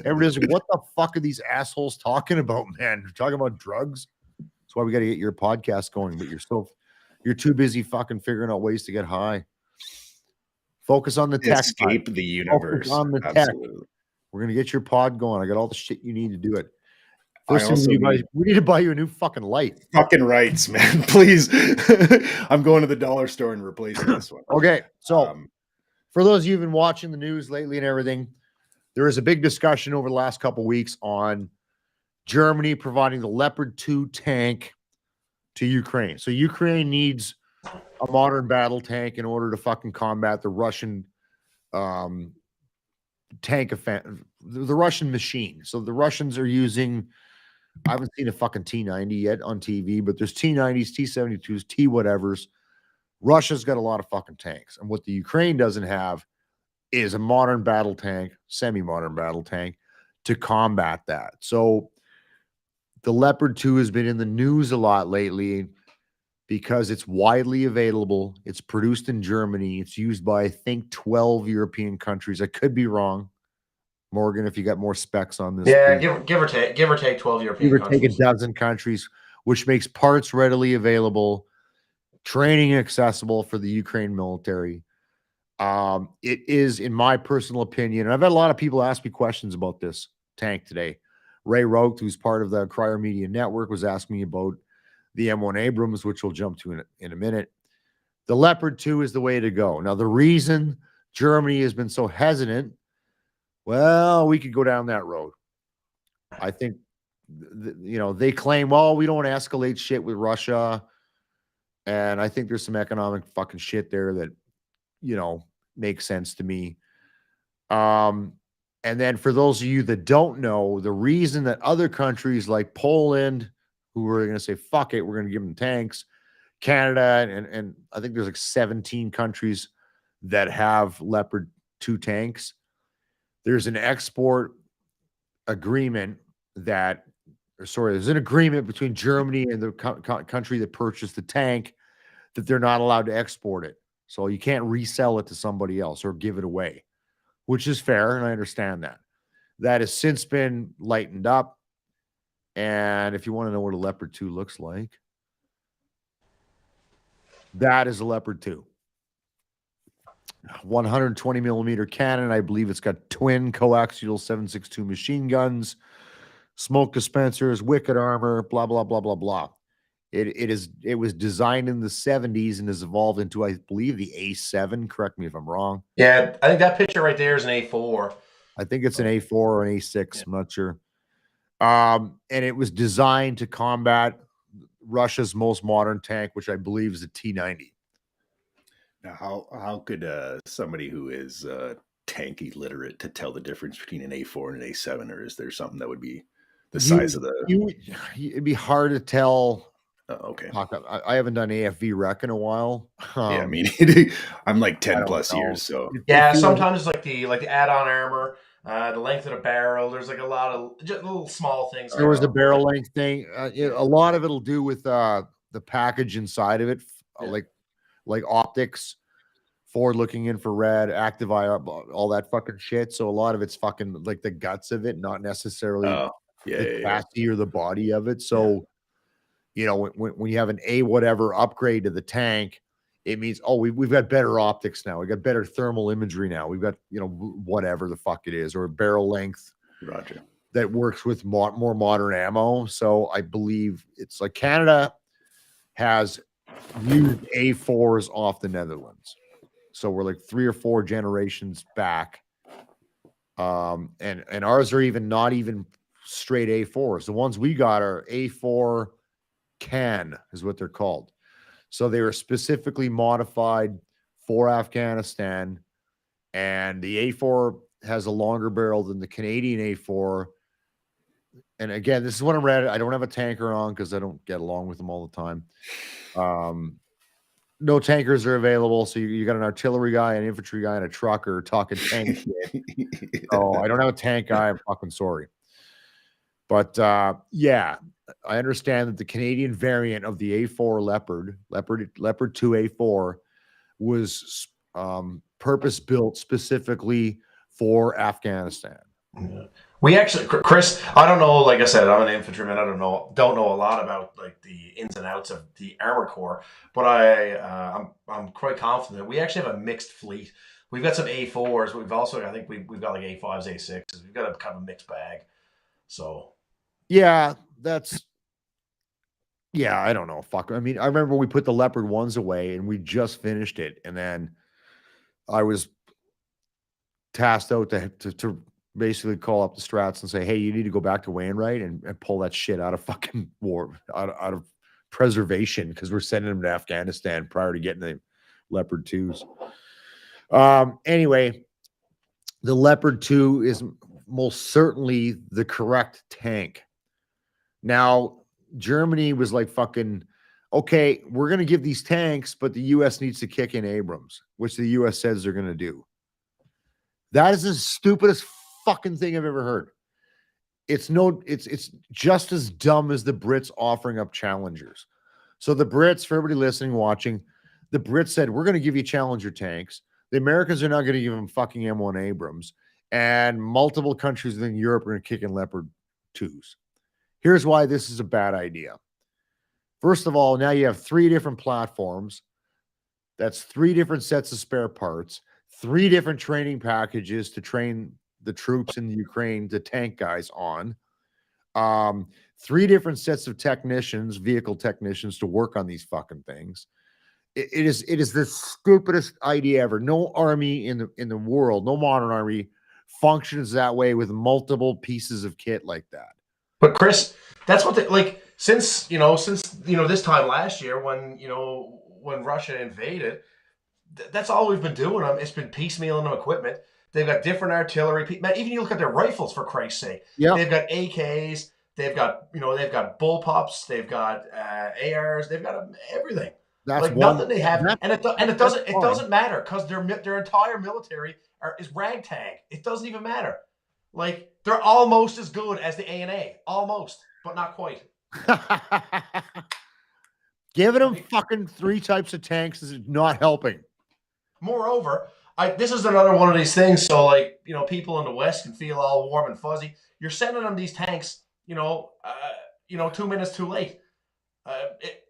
Everybody's like, what the fuck are these assholes talking about, man? They're talking about drugs. That's why we got to get your podcast going, but you're too busy fucking figuring out ways to get high. Focus on the tech. Escape the universe. Focus on the tech. We're going to get your pod going. I got all the shit you need to do it. First thing we need to buy you a new fucking light. Fucking rights, man. Please. I'm going to the dollar store and replacing this one. Okay. So, for those of you who've been watching the news lately and everything, there is a big discussion over the last couple of weeks on Germany providing the Leopard 2 tank to Ukraine. So Ukraine needs a modern battle tank in order to fucking combat the Russian tank offensive, the Russian machine. So the Russians are using, I haven't seen a fucking T-90 yet on TV, but there's T-90s, T-72s, T-whatevers. Russia's got a lot of fucking tanks. And what the Ukraine doesn't have is a modern battle tank, semi-modern battle tank to combat that. So the Leopard 2 has been in the news a lot lately because it's widely available. It's produced in Germany. It's used by, I think, 12 European countries. I could be wrong. Morgan, if you got more specs on this. Yeah, give or take 12 European countries. Take a dozen countries, which makes parts readily available, training accessible for the Ukraine military. It is, in my personal opinion, and I've had a lot of people ask me questions about this tank today. Ray Rogt, who's part of the Crier Media Network, was asking me about the M1 Abrams, which we'll jump to in a minute. The Leopard 2 is the way to go. Now, the reason Germany has been so hesitant, well, we could go down that road. I think, they claim, well, we don't want to escalate shit with Russia. And I think there's some economic fucking shit there that, makes sense to me. And then for those of you that don't know, the reason that other countries like Poland, who are going to say, fuck it, we're going to give them tanks, Canada, and I think there's like 17 countries that have Leopard 2 tanks. There's an export agreement there's an agreement between Germany and the country that purchased the tank that they're not allowed to export it. So you can't resell it to somebody else or give it away, which is fair, and I understand that. That has since been lightened up. And if you want to know what a Leopard 2 looks like, that is a Leopard 2. 120 millimeter cannon. I believe it's got twin coaxial 7.62 machine guns, smoke dispensers, wicked armor, blah, blah, blah, blah, blah. It was designed in the 70s and has evolved into, I believe, the A7. Correct me if I'm wrong. Yeah, I think that picture right there is an A4. I think it's an A4 or an A6. Yeah. I'm not sure. And it was designed to combat Russia's most modern tank, which I believe is a T-90. Now, how could somebody who is tank illiterate to tell the difference between an A4 and an A7, or is there something that would be the size of the? It'd be hard to tell. Okay. I haven't done AFV rec in a while. Yeah, I mean, I'm like 10 plus years, so yeah. Sometimes it's like the add-on armor, the length of the barrel. There's like a lot of just little small things. There was a barrel length thing. A lot of it'll do with the package inside of it, like optics, forward-looking infrared, active eye, all that fucking shit. So a lot of it's fucking like the guts of it, not necessarily the chassis or the body of it. So. You know, when you have an A whatever upgrade to the tank, it means, oh, we've got better optics now. We got better thermal imagery now. We've got, you know, whatever the fuck it is, or barrel length. Roger. That works with more modern ammo. So I believe it's like Canada has used A4s off the Netherlands. So we're like 3 or 4 generations back. And ours are not even straight A4s. The ones we got are A4 can is what they're called. So they were specifically modified for Afghanistan, and the A4 has a longer barrel than the Canadian A4. And again, this is what I read. I don't have a tanker on because I don't get along with them all the time. No tankers are available, so you got an artillery guy, an infantry guy, and a trucker talking tank shit. Oh, I don't have a tank guy. I'm fucking sorry. But yeah, I understand that the Canadian variant of the A4 Leopard 2 A4 was purpose-built specifically for Afghanistan. Yeah. We actually, Chris, I don't know, like I said, I'm an infantryman. I don't know a lot about like the ins and outs of the Armor Corps, but I'm quite confident we actually have a mixed fleet. We've got some A4s. We've also, I think we've got like A5s, A6s. We've got a kind of a mixed bag. So yeah, I don't know. Fuck. I mean, I remember we put the Leopard 1s away and we just finished it. And then I was tasked out to basically call up the strats and say, hey, you need to go back to Wainwright and pull that shit out of fucking war, out of preservation, because we're sending them to Afghanistan prior to getting the Leopard 2s. Anyway, the Leopard 2 is most certainly the correct tank. Now, Germany was like, fucking, okay, we're going to give these tanks, but the U.S. needs to kick in Abrams, which the U.S. says they're going to do. That is the stupidest fucking thing I've ever heard. It's just as dumb as the Brits offering up Challengers. So the Brits, for everybody listening, watching, the Brits said, we're going to give you Challenger tanks. The Americans are not going to give them fucking M1 Abrams. And multiple countries within Europe are going to kick in Leopard 2s. Here's why this is a bad idea. First of all, now you have 3 different platforms. That's 3 different sets of spare parts, 3 different training packages to train the troops in Ukraine, the tank guys on. 3 different sets of technicians, vehicle technicians, to work on these fucking things. It is the stupidest idea ever. No army in the world, no modern army functions that way with multiple pieces of kit like that. But Chris, that's what since this time last year when Russia invaded, that's all we've been doing. It's been piecemealing them equipment. They've got different artillery. Man, even you look at their rifles, for Christ's sake. Yeah. They've got AKs. They've got bullpups. They've got ARs. They've got everything. That's like nothing they have, and it doesn't matter because their entire military is ragtag. It doesn't even matter. Like, they're almost as good as the A&A. Almost, but not quite. Giving them fucking 3 types of tanks is not helping. Moreover, this is another one of these things. So, like, people in the West can feel all warm and fuzzy. You're sending them these tanks, 2 minutes too late.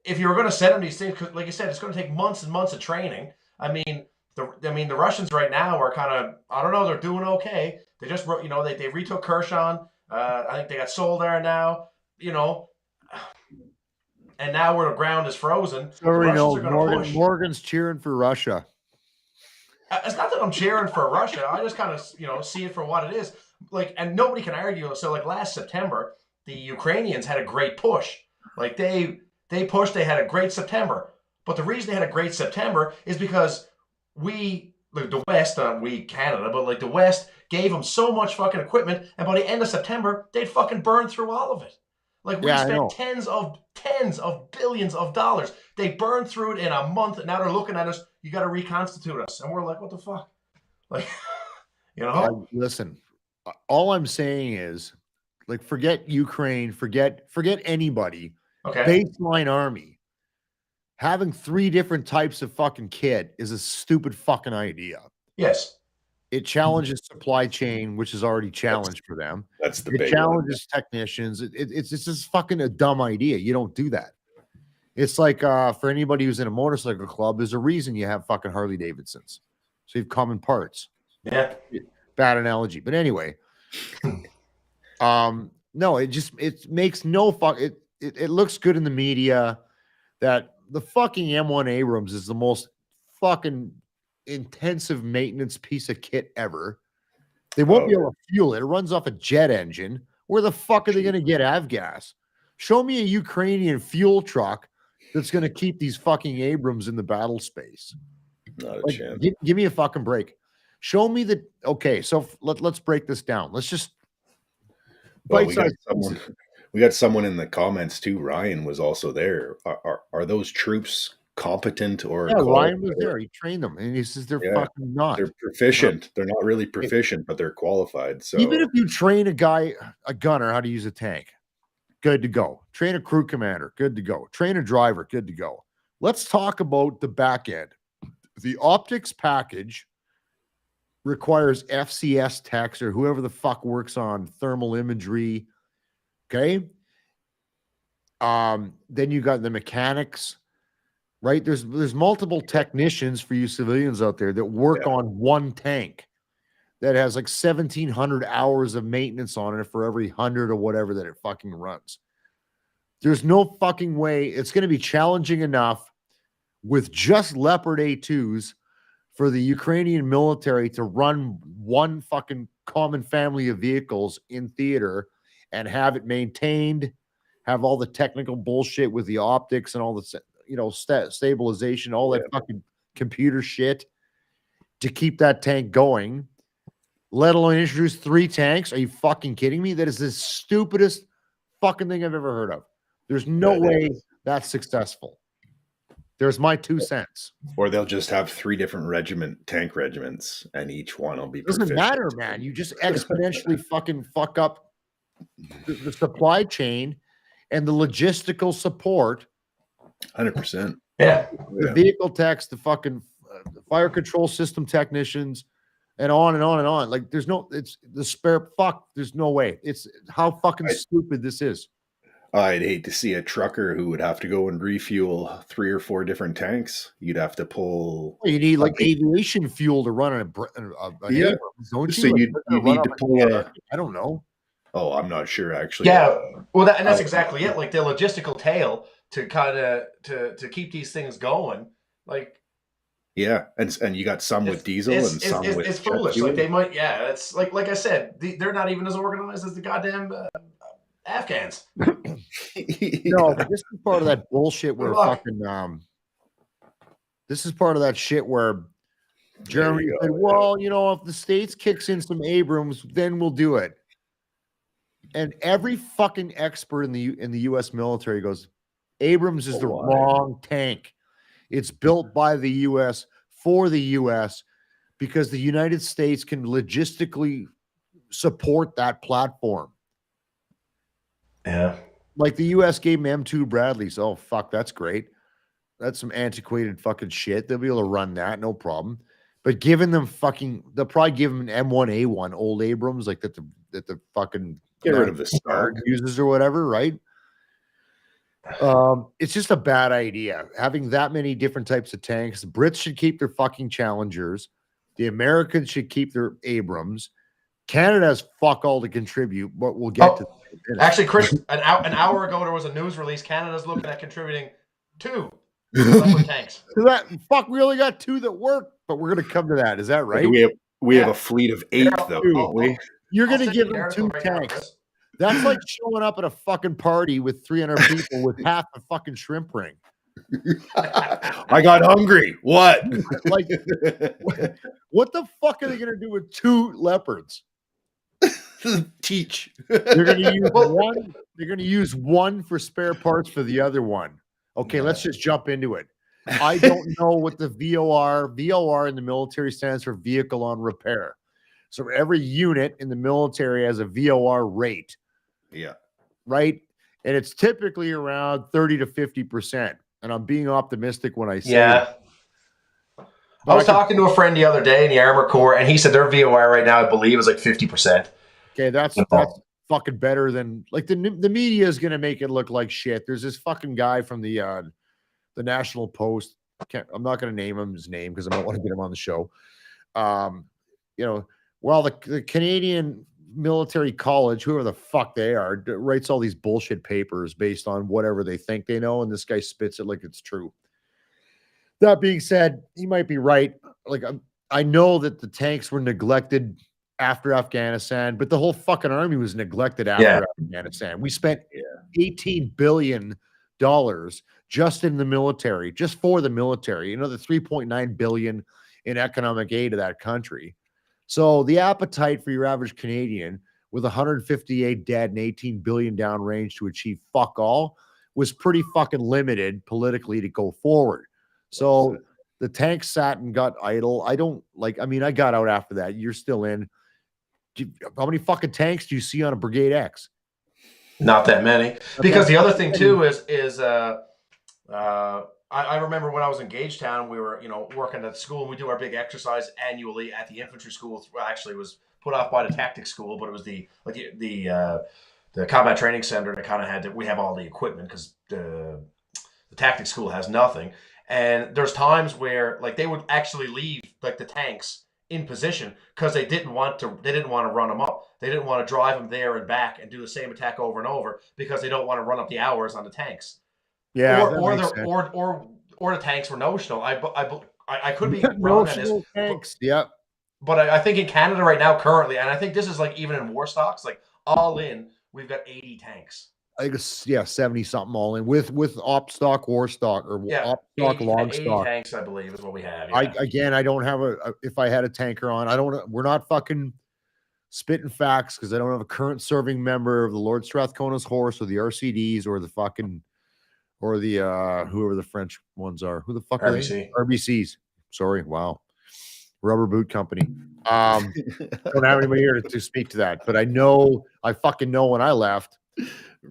If you were going to send them these things, because, like I said, it's going to take months and months of training. I mean, the Russians right now are kind of, I don't know, they're doing okay. They just, they retook Kherson. I think they got Soledar now, and now where the ground is frozen. Sorry, no, Morgan's cheering for Russia. It's not that I'm cheering for Russia. I just kind of, see it for what it is. Like, and nobody can argue. So, like, last September, the Ukrainians had a great push. Like, they They pushed. They had a great September. But the reason they had a great September is because the West, we Canada, but like the West gave them so much fucking equipment, and by the end of September, they'd fucking burned through all of it. Like we spent tens of billions of dollars. They burned through it in a month. And now they're looking at us. You got to reconstitute us, and we're like, what the fuck? Like, you know? Listen, all I'm saying is, like, forget Ukraine, forget anybody. Okay. Baseline army. Having 3 different types of fucking kit is a stupid fucking idea. Yes. It challenges supply chain, which is already challenged for them. That's the It big challenges technicians. It's just fucking a dumb idea. You don't do that. It's like for anybody who's in a motorcycle club, there's a reason you have fucking Harley Davidsons. So you have common parts. Yeah. Bad analogy. But anyway. No, it makes no fuck. It looks good in the media that the fucking M1 Abrams is the most fucking intensive maintenance piece of kit ever. They won't be able to fuel it. It runs off a jet engine. Where the fuck are they going to get avgas? Show me a Ukrainian fuel truck that's going to keep these fucking Abrams in the battle space. Not a Like, chance. give me a fucking break. Show me that. Okay, so let's break this down. Let's just. Well, we got someone in the comments too. Ryan was also there. Are those troops competent or? Yeah, Ryan was there. He trained them, and he says they're fucking not. They're proficient. They're not really proficient, but they're qualified. So even if you train a gunner, how to use a tank, good to go. Train a crew commander, good to go. Train a driver, good to go. Let's talk about the back end. The optics package requires FCS techs or whoever the fuck works on thermal imagery. Okay. Then you got the mechanics, right? There's multiple technicians for you civilians out there that work on one tank that has like 1,700 hours of maintenance on it for every 100 or whatever that it fucking runs. There's no fucking way. It's going to be challenging enough with just Leopard A2s for the Ukrainian military to run one fucking common family of vehicles in theater and have it maintained, have all the technical bullshit with the optics and all the, stabilization, all that fucking computer shit to keep that tank going, let alone introduce 3 tanks. Are you fucking kidding me? That is the stupidest fucking thing I've ever heard of. There's no way that's successful. There's my 2 cents. Or they'll just have 3 different tank regiments, and each one will be doesn't matter, man. You just exponentially fucking fuck up the supply chain and the logistical support. 100%. Yeah. The vehicle techs, the fucking fire control system technicians, and on and on and on. Like, there's no, it's the spare fuck. There's no way. It's how fucking stupid this is. I'd hate to see a trucker who would have to go and refuel 3 or 4 different tanks. You'd have to pull. Well, you need like aviation fuel to run an Abrams, don't you? So you need to pull I don't know. Oh, I'm not sure actually. Yeah, well, that's exactly it. Like the logistical tail to kind of to keep these things going. Like, yeah, and you got some with diesel and some with. It's foolish. Like they might. Yeah, it's like I said, they're not even as organized as the goddamn Afghans. No, but this is part of that bullshit where fucking this is part of that shit where Germany said, well, if the States kicks in some Abrams, then we'll do it. And every fucking expert in the US military goes, Abrams is the wrong tank. It's built by the US for the US because the United States can logistically support that platform. Yeah. Like the US gave them M2 Bradleys. Oh, fuck, that's great. That's some antiquated fucking shit. They'll be able to run that, no problem. But giving them they'll probably give them an M1A1 old Abrams, like that the fucking get rid of the start uses or whatever, right? It's just a bad idea. Having that many different types of tanks. The Brits should keep their fucking Challengers. The Americans should keep their Abrams. Canada has fuck all to contribute, but we'll get to that. Actually, Chris, an hour ago there was a news release. Canada's looking at contributing 2 Leopard tanks. Fuck, we only got 2 that work, but we're gonna come to that. Is that right? We have a fleet of 8 though. You're gonna give them 2 tanks. That's like showing up at a fucking party with 300 people with half a fucking shrimp ring. I got hungry. What? Like, what the fuck are they going to do with 2 leopards? Teach. They're going to use one. They're going to use one for spare parts for the other one. Okay, let's just jump into it. I don't know what the VOR in the military stands for vehicle on repair. So every unit in the military has a VOR rate. Yeah. Right? And it's typically around 30 to 50%. And I'm being optimistic when I say that. I was talking to a friend the other day in the Armor Corps, and he said their VOR right now, I believe, is like 50%. Okay, that's fucking better than like the media is gonna make it look like shit. There's this fucking guy from the National Post. I'm not gonna name him his name because I don't want to get him on the show. While the Canadian Military College, whoever the fuck they are, writes all these bullshit papers based on whatever they think they know, and this guy spits it like it's true. That being said, he might be right. Like I know that the tanks were neglected after Afghanistan, but the whole fucking army was neglected after Afghanistan. We spent $18 billion just in the military, just for the military. You know, the $3.9 billion in economic aid to that country. So the appetite for your average Canadian with 158 dead and 18 billion down range to achieve fuck all was pretty fucking limited politically to go forward. So the tanks sat and got idle. I got out after that. You're still in. How many fucking tanks do you see on a Brigade X? Not that many. Because the other thing too is I remember when I was in Gagetown, we were, working at school, and we do our big exercise annually at the infantry school. Well, actually, it was put off by the tactics school, but it was the combat training center that kind of we have all the equipment because the tactics school has nothing. And there's times where like they would actually leave like the tanks in position because they didn't want to run them up. They didn't want to drive them there and back and do the same attack over and over because they don't want to run up the hours on the tanks. Yeah, or the tanks were notional. I could be wrong on this. Tanks, yeah. But I think in Canada right now, currently, and I think this is like even in war stocks, like all in, we've got 80 tanks. I think it's 70 something all in with op stock, war stock, or op stock, long 80 stock. Tanks, I believe, is what we have. Yeah. I don't have if I had a tanker on, we're not fucking spitting facts because I don't have a current serving member of the Lord Strathcona's Horse or the RCDs or the fucking or the whoever the French ones are. Who the fuck are they? RBCs. Sorry. Wow. Rubber Boot Company. Don't have anybody here to speak to that, but I fucking know when I left,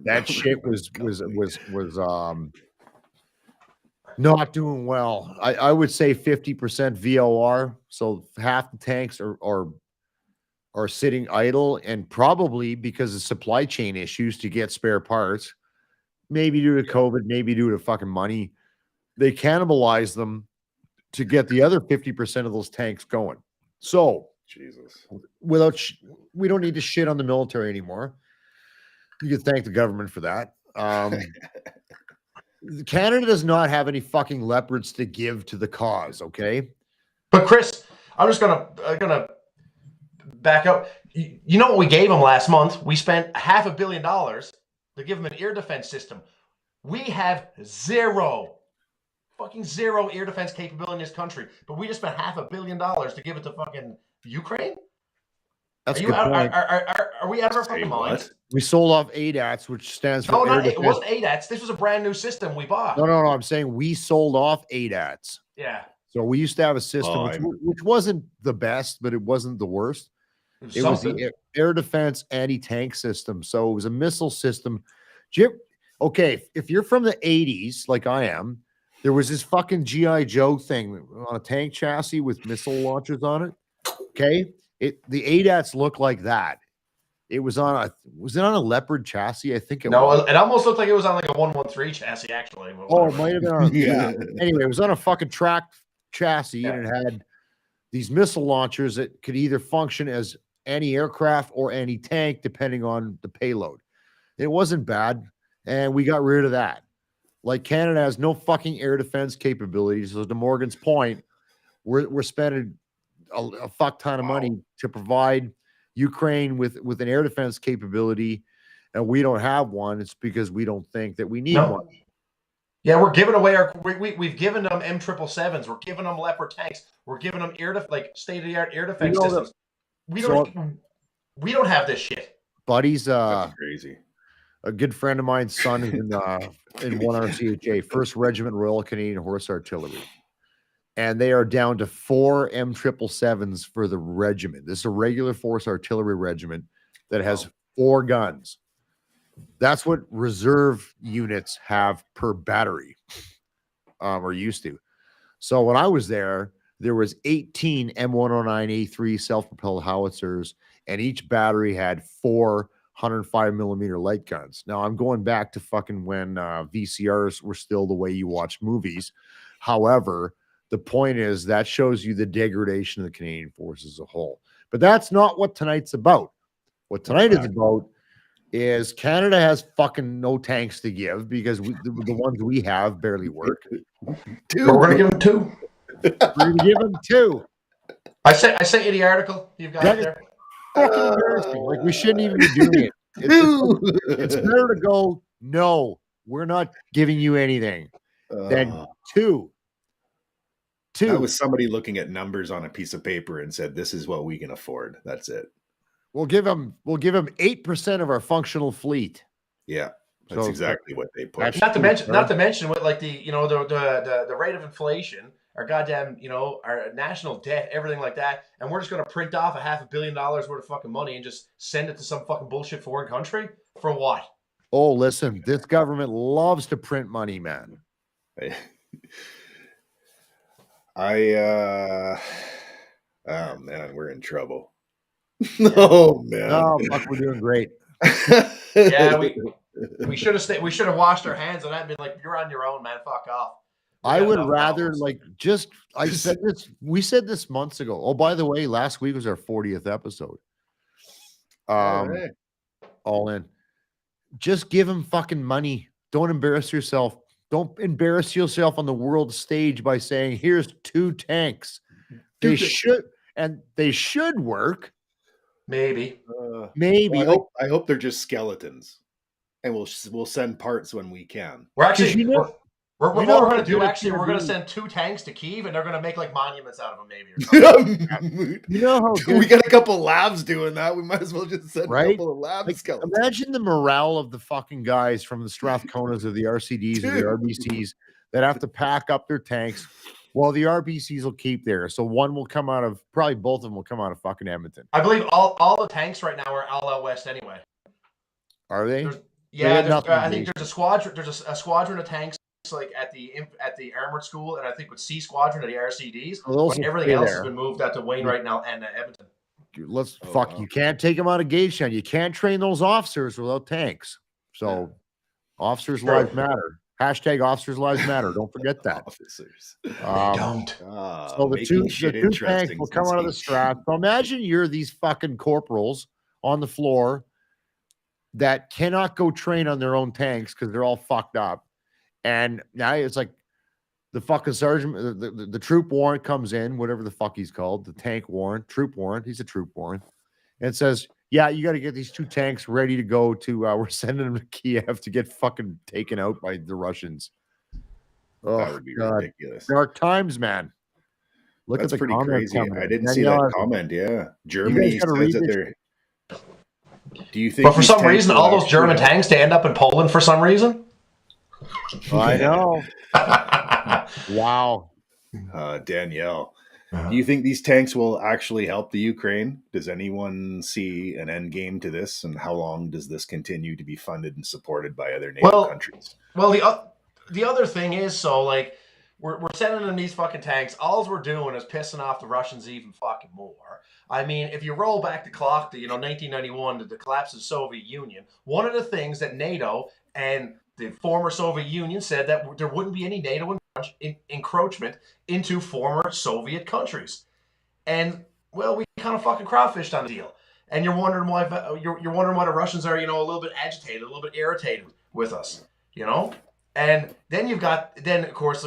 that shit was not doing well. I would say 50% VOR, so half the tanks are sitting idle, and probably because of supply chain issues to get spare parts, maybe due to COVID, maybe due to fucking money, they cannibalize them to get the other 50% of those tanks going. So Jesus, we don't need to shit on the military anymore. You can thank the government for that. Canada does not have any fucking leopards to give to the cause, okay? But Chris, I'm just gonna back up. You know what we gave them last month? We spent $500 million to give them an air defense system. We have fucking zero air defense capability in this country, but we just spent $500 million to give it to fucking Ukraine. That's a good point. Are we out of our fucking minds? We sold off ADATs, which stands for it wasn't ADATs. This was a brand new system we bought. No. I'm saying we sold off ADATs. Yeah. So we used to have a system which wasn't the best, but it wasn't the worst. It was the air defense anti-tank system. So it was a missile system. Okay, if you're from the 80s, like I am, there was this fucking G.I. Joe thing on a tank chassis with missile launchers on it. Okay. The ADATs look like that. It was on a Leopard chassis? I think it was. It almost looked like it was on like a 113 chassis, actually. Oh, it might have been on, yeah. Anyway, it was on a fucking track chassis, and it had these missile launchers that could either function as anti-aircraft or anti-tank, depending on the payload. It wasn't bad, and we got rid of that. Like, Canada has no fucking air defense capabilities. So to Morgan's point, we're spending a fuck ton of money to provide Ukraine with an air defense capability, and we don't have one, it's because we don't think that we need No. one. Yeah, we're giving away we've given them M777s. We're giving them Leopard tanks. We're giving them state-of-the-art air defense systems. We don't have this shit. Buddy's That's crazy. A good friend of mine's son is in 1RCHA, 1st Regiment Royal Canadian Horse Artillery. And they are down to 4 M777s for the regiment. This is a regular force artillery regiment that has 4 guns. That's what reserve units have per battery, or used to. So when I was there was 18 M109A3 self-propelled howitzers, and each battery had 4 105 millimeter light guns. Now I'm going back to fucking when VCRs were still the way you watch movies. However, the point is that shows you the degradation of the Canadian Force as a whole. But that's not what tonight's about. What tonight is about is Canada has fucking no tanks to give because the ones we have barely work. We're going to give them 2. We're going to give them 2. I sent you the article. You've got it there. Fucking embarrassing. Like, we shouldn't even be doing it. It's better to go, no, we're not giving you anything. Then 2. That was somebody looking at numbers on a piece of paper and said, "This is what we can afford." That's it. We'll give them 8% of our functional fleet. Yeah, that's exactly what they put. Not to mention with like the rate of inflation, our goddamn our national debt, everything like that, and we're just going to print off $500 million worth of fucking money and just send it to some fucking bullshit foreign country for what? Oh, listen, this government loves to print money, man. Oh man, we're in trouble. Oh man. Oh fuck, we're doing great. Yeah, we should have We should have washed our hands on that and been like, "You're on your own, man. Fuck off." I would rather we said this months ago. Oh, by the way, last week was our 40th episode. All in. Just give them fucking money. Don't embarrass yourself. Don't embarrass yourself on the world stage by saying, "Here's 2 tanks." They should work. Maybe. Maybe. Well, I hope they're just skeletons, and we'll send parts when we can. We're actually what we're going to do. Actually, we're going to send 2 tanks to Kyiv, and they're going to make like monuments out of them, maybe. Or You know how good we got a couple labs doing that. We might as well just send a couple of lab skeletons. Imagine the morale of the fucking guys from the Strathconas of the RCDs or the RBCs that have to pack up their tanks. Well, the RBCs will keep theirs. So one will come out of, probably both of them will come out of fucking Edmonton. I believe all the tanks right now are all out west anyway. Are they? I think there's a squadron. There's a squadron of tanks like at the armored school, and I think with C squadron at the RCDs. But everything else has been moved out to Wainwright now and Edmonton. You can't take them out of Gagetown. You can't train those officers without tanks. So officers' lives matter. Hashtag officers' lives matter. Don't forget that. Officers. They don't. So the two tanks will come out of the Strat. So imagine you're these fucking corporals on the floor that cannot go train on their own tanks because they're all fucked up. And now it's like the fucking sergeant, the troop warrant comes in, whatever the fuck he's called, the tank warrant, troop warrant. He's a troop warrant. And it says, yeah, you got to get these 2 tanks ready to go to, we're sending them to Kiev to get fucking taken out by the Russians. Oh, that would be ridiculous. Dark times, man. That's pretty crazy. I didn't see that comment. Yeah. Germany says that they're. Do you think? But for some reason, all those German tanks to end up in Poland for some reason? I know. Wow. Danielle, do you think these tanks will actually help the Ukraine? Does anyone see an end game to this? And how long does this continue to be funded and supported by other NATO countries? Well, the other thing is, so like we're sending them these fucking tanks. All we're doing is pissing off the Russians even fucking more. I mean, if you roll back the clock to 1991, to the collapse of the Soviet Union, one of the things that NATO and the former Soviet Union said that there wouldn't be any NATO encroachment into former Soviet countries. And, well, we kind of fucking crawfished on the deal. And you're wondering why the Russians are, a little bit agitated, a little bit irritated with us, And then of course,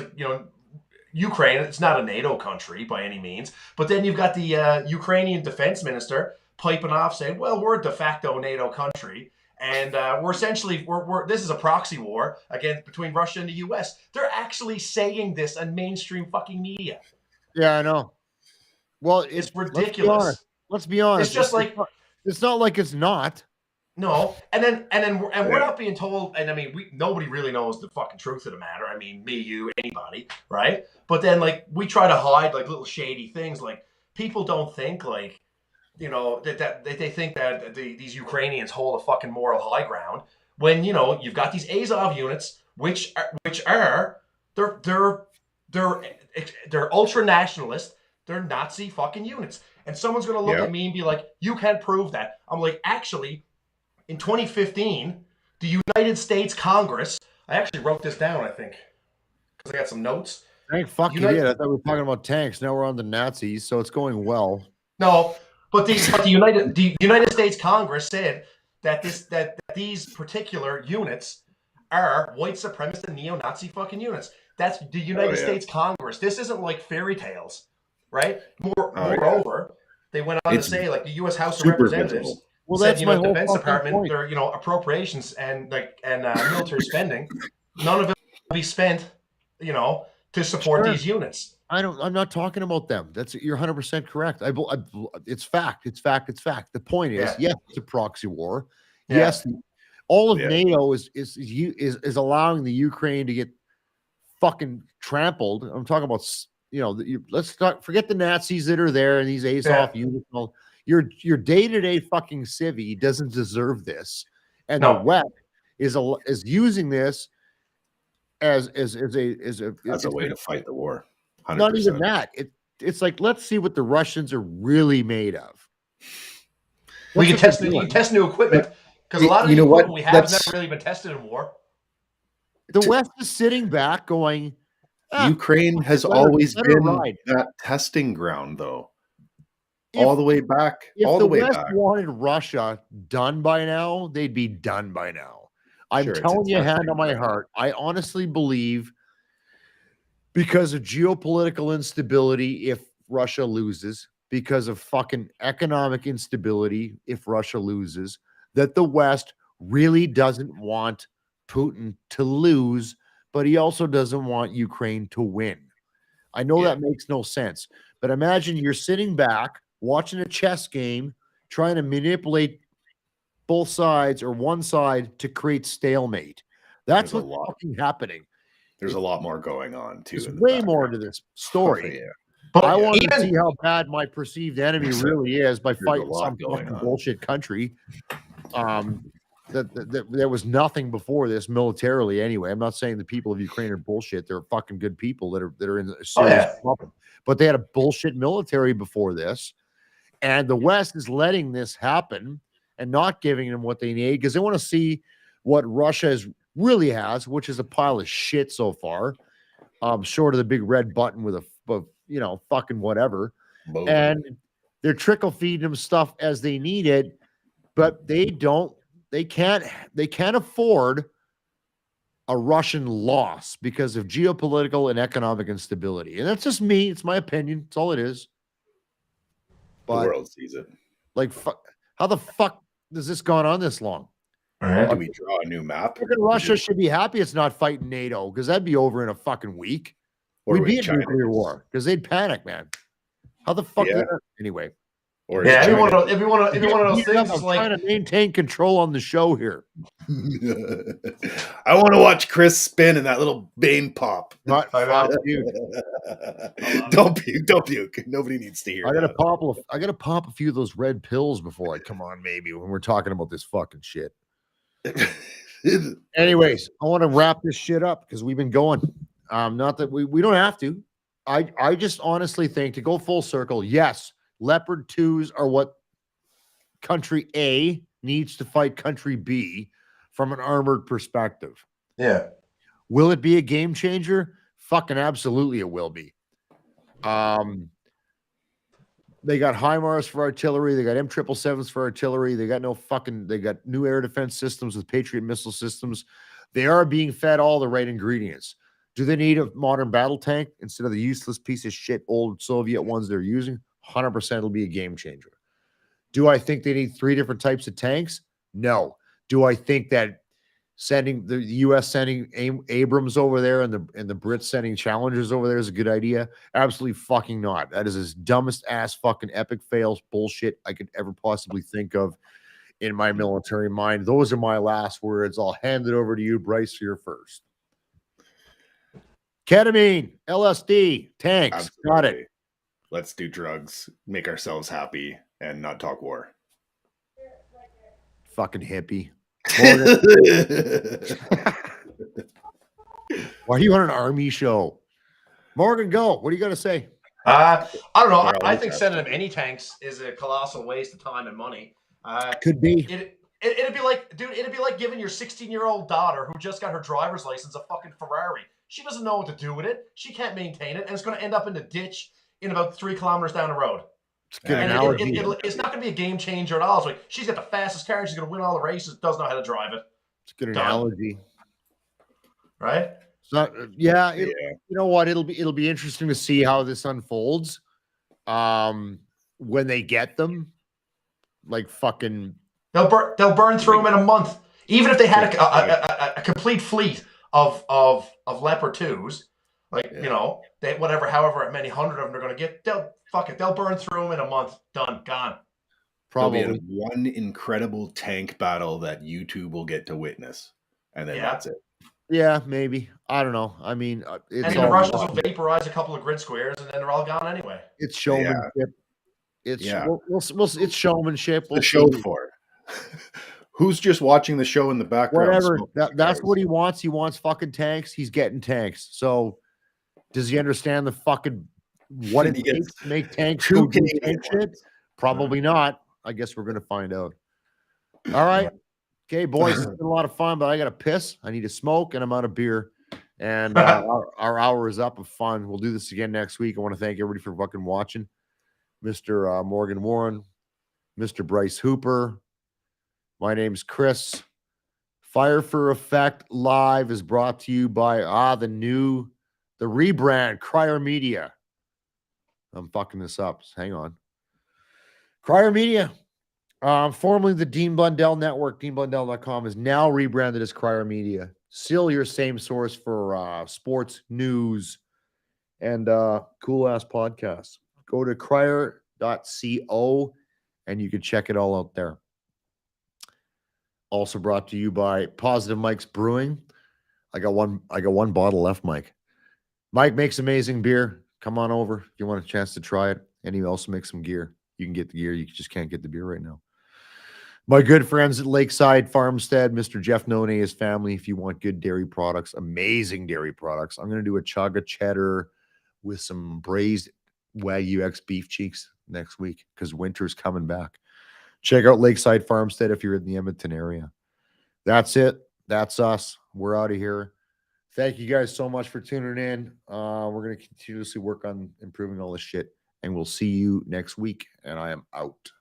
Ukraine, it's not a NATO country by any means, but then you've got the Ukrainian defense minister piping off saying, well, we're a de facto NATO country. And we're essentially this is a proxy war again between Russia and the U.S. They're actually saying this on mainstream fucking media. Yeah, I know. Well, It's let's be honest. ridiculous. Let's be honest. It's just like it's not like it's not. no, and we're not being told. And I mean, nobody really knows the fucking truth of the matter. I mean, me, you, anybody, right? But then like we try to hide like little shady things. Like people don't think like that they think that these Ukrainians hold a fucking moral high ground when you've got these Azov units which are they're ultra nationalist. They're Nazi fucking units. And someone's going to look at me and be like, you can't prove that. I'm like, actually, in 2015, the United States Congress, I actually wrote this down, I think, because I got some notes. Thank fuck you did. I thought we were talking about tanks. Now we're on the Nazis, so it's going well. No, but the United States Congress said that these particular units are white supremacist and neo-Nazi fucking units. That's the United States Congress. This isn't like fairy tales. Right. Moreover, they went on to say, like the U.S. House of Representatives said, the Defense Department, their appropriations and military spending, none of it will be spent, to support these units. I'm not talking about them. You're 100% correct. It's fact. It's fact. It's fact. The point is, yes, it's a proxy war. Yeah. Yes, all of NATO is allowing the Ukraine to get fucking trampled. I'm talking about. Let's forget the Nazis that are there and these Azov units. Your day-to-day fucking civvy doesn't deserve this, and the West is using this as a way to fight the war. 100%. Not even that. It's like, let's see what the Russians are really made of. We can test new equipment because a lot of the equipment we have has never really been tested in war. The West is sitting back going. Ukraine has always been that testing ground, though. All the way back. If the West wanted Russia done by now, they'd be done by now. I'm telling you, hand on my heart, I honestly believe because of geopolitical instability, if Russia loses, because of fucking economic instability, if Russia loses, that the West really doesn't want Putin to lose, but he also doesn't want Ukraine to win. I know that makes no sense, but imagine you're sitting back watching a chess game, trying to manipulate both sides or one side to create stalemate. That's what's fucking happening. There's a lot more going on, too. There's way more to this story. But I want to see how bad my perceived enemy really is by fighting some fucking bullshit country. That there was nothing before this militarily anyway. I'm not saying the people of Ukraine are bullshit. They're fucking good people that are in a serious problem. But they had a bullshit military before this. And the West is letting this happen and not giving them what they need because they want to see what Russia really has, which is a pile of shit so far. Short of the big red button with a fucking whatever. Boom. And they're trickle feeding them stuff as they need it, but they can't afford a Russian loss because of geopolitical and economic instability. And that's just me. It's my opinion. It's all it is. But the world sees it. Like, how the fuck has this gone on this long? Do we draw a new map? Russia should be happy it's not fighting NATO because that'd be over in a fucking week. We'd be in a nuclear war because they'd panic, man. How the fuck? Anyway. Or every one of those things is like trying to maintain control on the show here. I want to watch Chris spin in that little Bane pop. Don't puke. Nobody needs to hear. I gotta pop a few of those red pills before I come on. Maybe when we're talking about this fucking shit. Anyways, I want to wrap this shit up because we've been going. Not that we don't have to. I just honestly think to go full circle. Yes. Leopard 2s are what country A needs to fight country B from an armored perspective. Yeah. Will it be a game changer? Fucking absolutely it will be. They got HIMARS for artillery. They got M777s for artillery. They got new air defense systems with Patriot missile systems. They are being fed all the right ingredients. Do they need a modern battle tank instead of the useless piece of shit old Soviet ones they're using? 100% it'll be a game changer. Do I think they need 3 different types of tanks? No. Do I think that sending the U.S. sending Abrams over there and the Brits sending Challengers over there is a good idea? Absolutely fucking not. That is as dumbest ass fucking epic fails bullshit I could ever possibly think of in my military mind. Those are my last words. I'll hand it over to you, Bryce, here first. Ketamine, LSD, tanks. Absolutely. Got it. Let's do drugs, make ourselves happy, and not talk war. Fucking hippie. Morgan, why are you on an army show? Morgan, go. What are you going to say? I don't know. They're I always think sending asking. them any tanks is a colossal waste of time and money. Could be. It'd be like, dude, it'd be like giving your 16-year-old daughter who just got her driver's license a fucking Ferrari. She doesn't know what to do with it. She can't maintain it, and it's going to end up in the ditch in about 3 kilometers down the road. It's a good And analogy. it's not going to be a game changer at all. It's like, she's got the fastest car, and she's going to win all the races, doesn't know how to drive it. It's a good Done. analogy. Right? It's not, yeah, you know what? It'll be interesting to see how this unfolds. When they get them, like fucking, they'll burn through them in a month. Even if they had a complete fleet of Leopard 2s, like you know, they however many hundred of them they're going to get, they'll burn through them in a month. Done, gone. probably. There'll be one incredible tank battle that YouTube will get to witness, and then that's it. Yeah, maybe. I don't know. I mean, it's and the Russians will vaporize a couple of grid squares, and then they're all gone anyway. It's showmanship. It's it's showmanship. The show for who's just watching the show in the background. Whatever. That's what he wants. He wants fucking tanks. He's getting tanks. So does he understand the fucking what it takes to make tanks go do tank shit? Probably not. I guess we're gonna find out. All right. Okay, boys, it's been a lot of fun, but I got to piss. I need to smoke, and I'm out of beer. And our hour is up of fun. We'll do this again next week. I want to thank everybody for fucking watching. Mr. Morgan Warren, Mr. Bryce Hooper. My name's Chris. Fire for Effect Live is brought to you by the rebrand, Crier Media. I'm fucking this up. Hang on. Crier Media. Formerly the Dean Blundell Network, deanblundell.com is now rebranded as Crier Media. Still your same source for sports, news, and cool-ass podcasts. Go to crier.co, and you can check it all out there. Also brought to you by Positive Mike's Brewing. I got one bottle left, Mike. Mike makes amazing beer. Come on over if you want a chance to try it. And he also makes some gear. You can get the gear. You just can't get the beer right now. My good friends at Lakeside Farmstead, Mr. Jeff None, his family, if you want good dairy products, amazing dairy products. I'm going to do a chugga cheddar with some braised Wagyu X beef cheeks next week because winter's coming back. Check out Lakeside Farmstead if you're in the Edmonton area. That's it. That's us. We're out of here. Thank you guys so much for tuning in. We're going to continuously work on improving all this shit, and we'll see you next week, and I am out.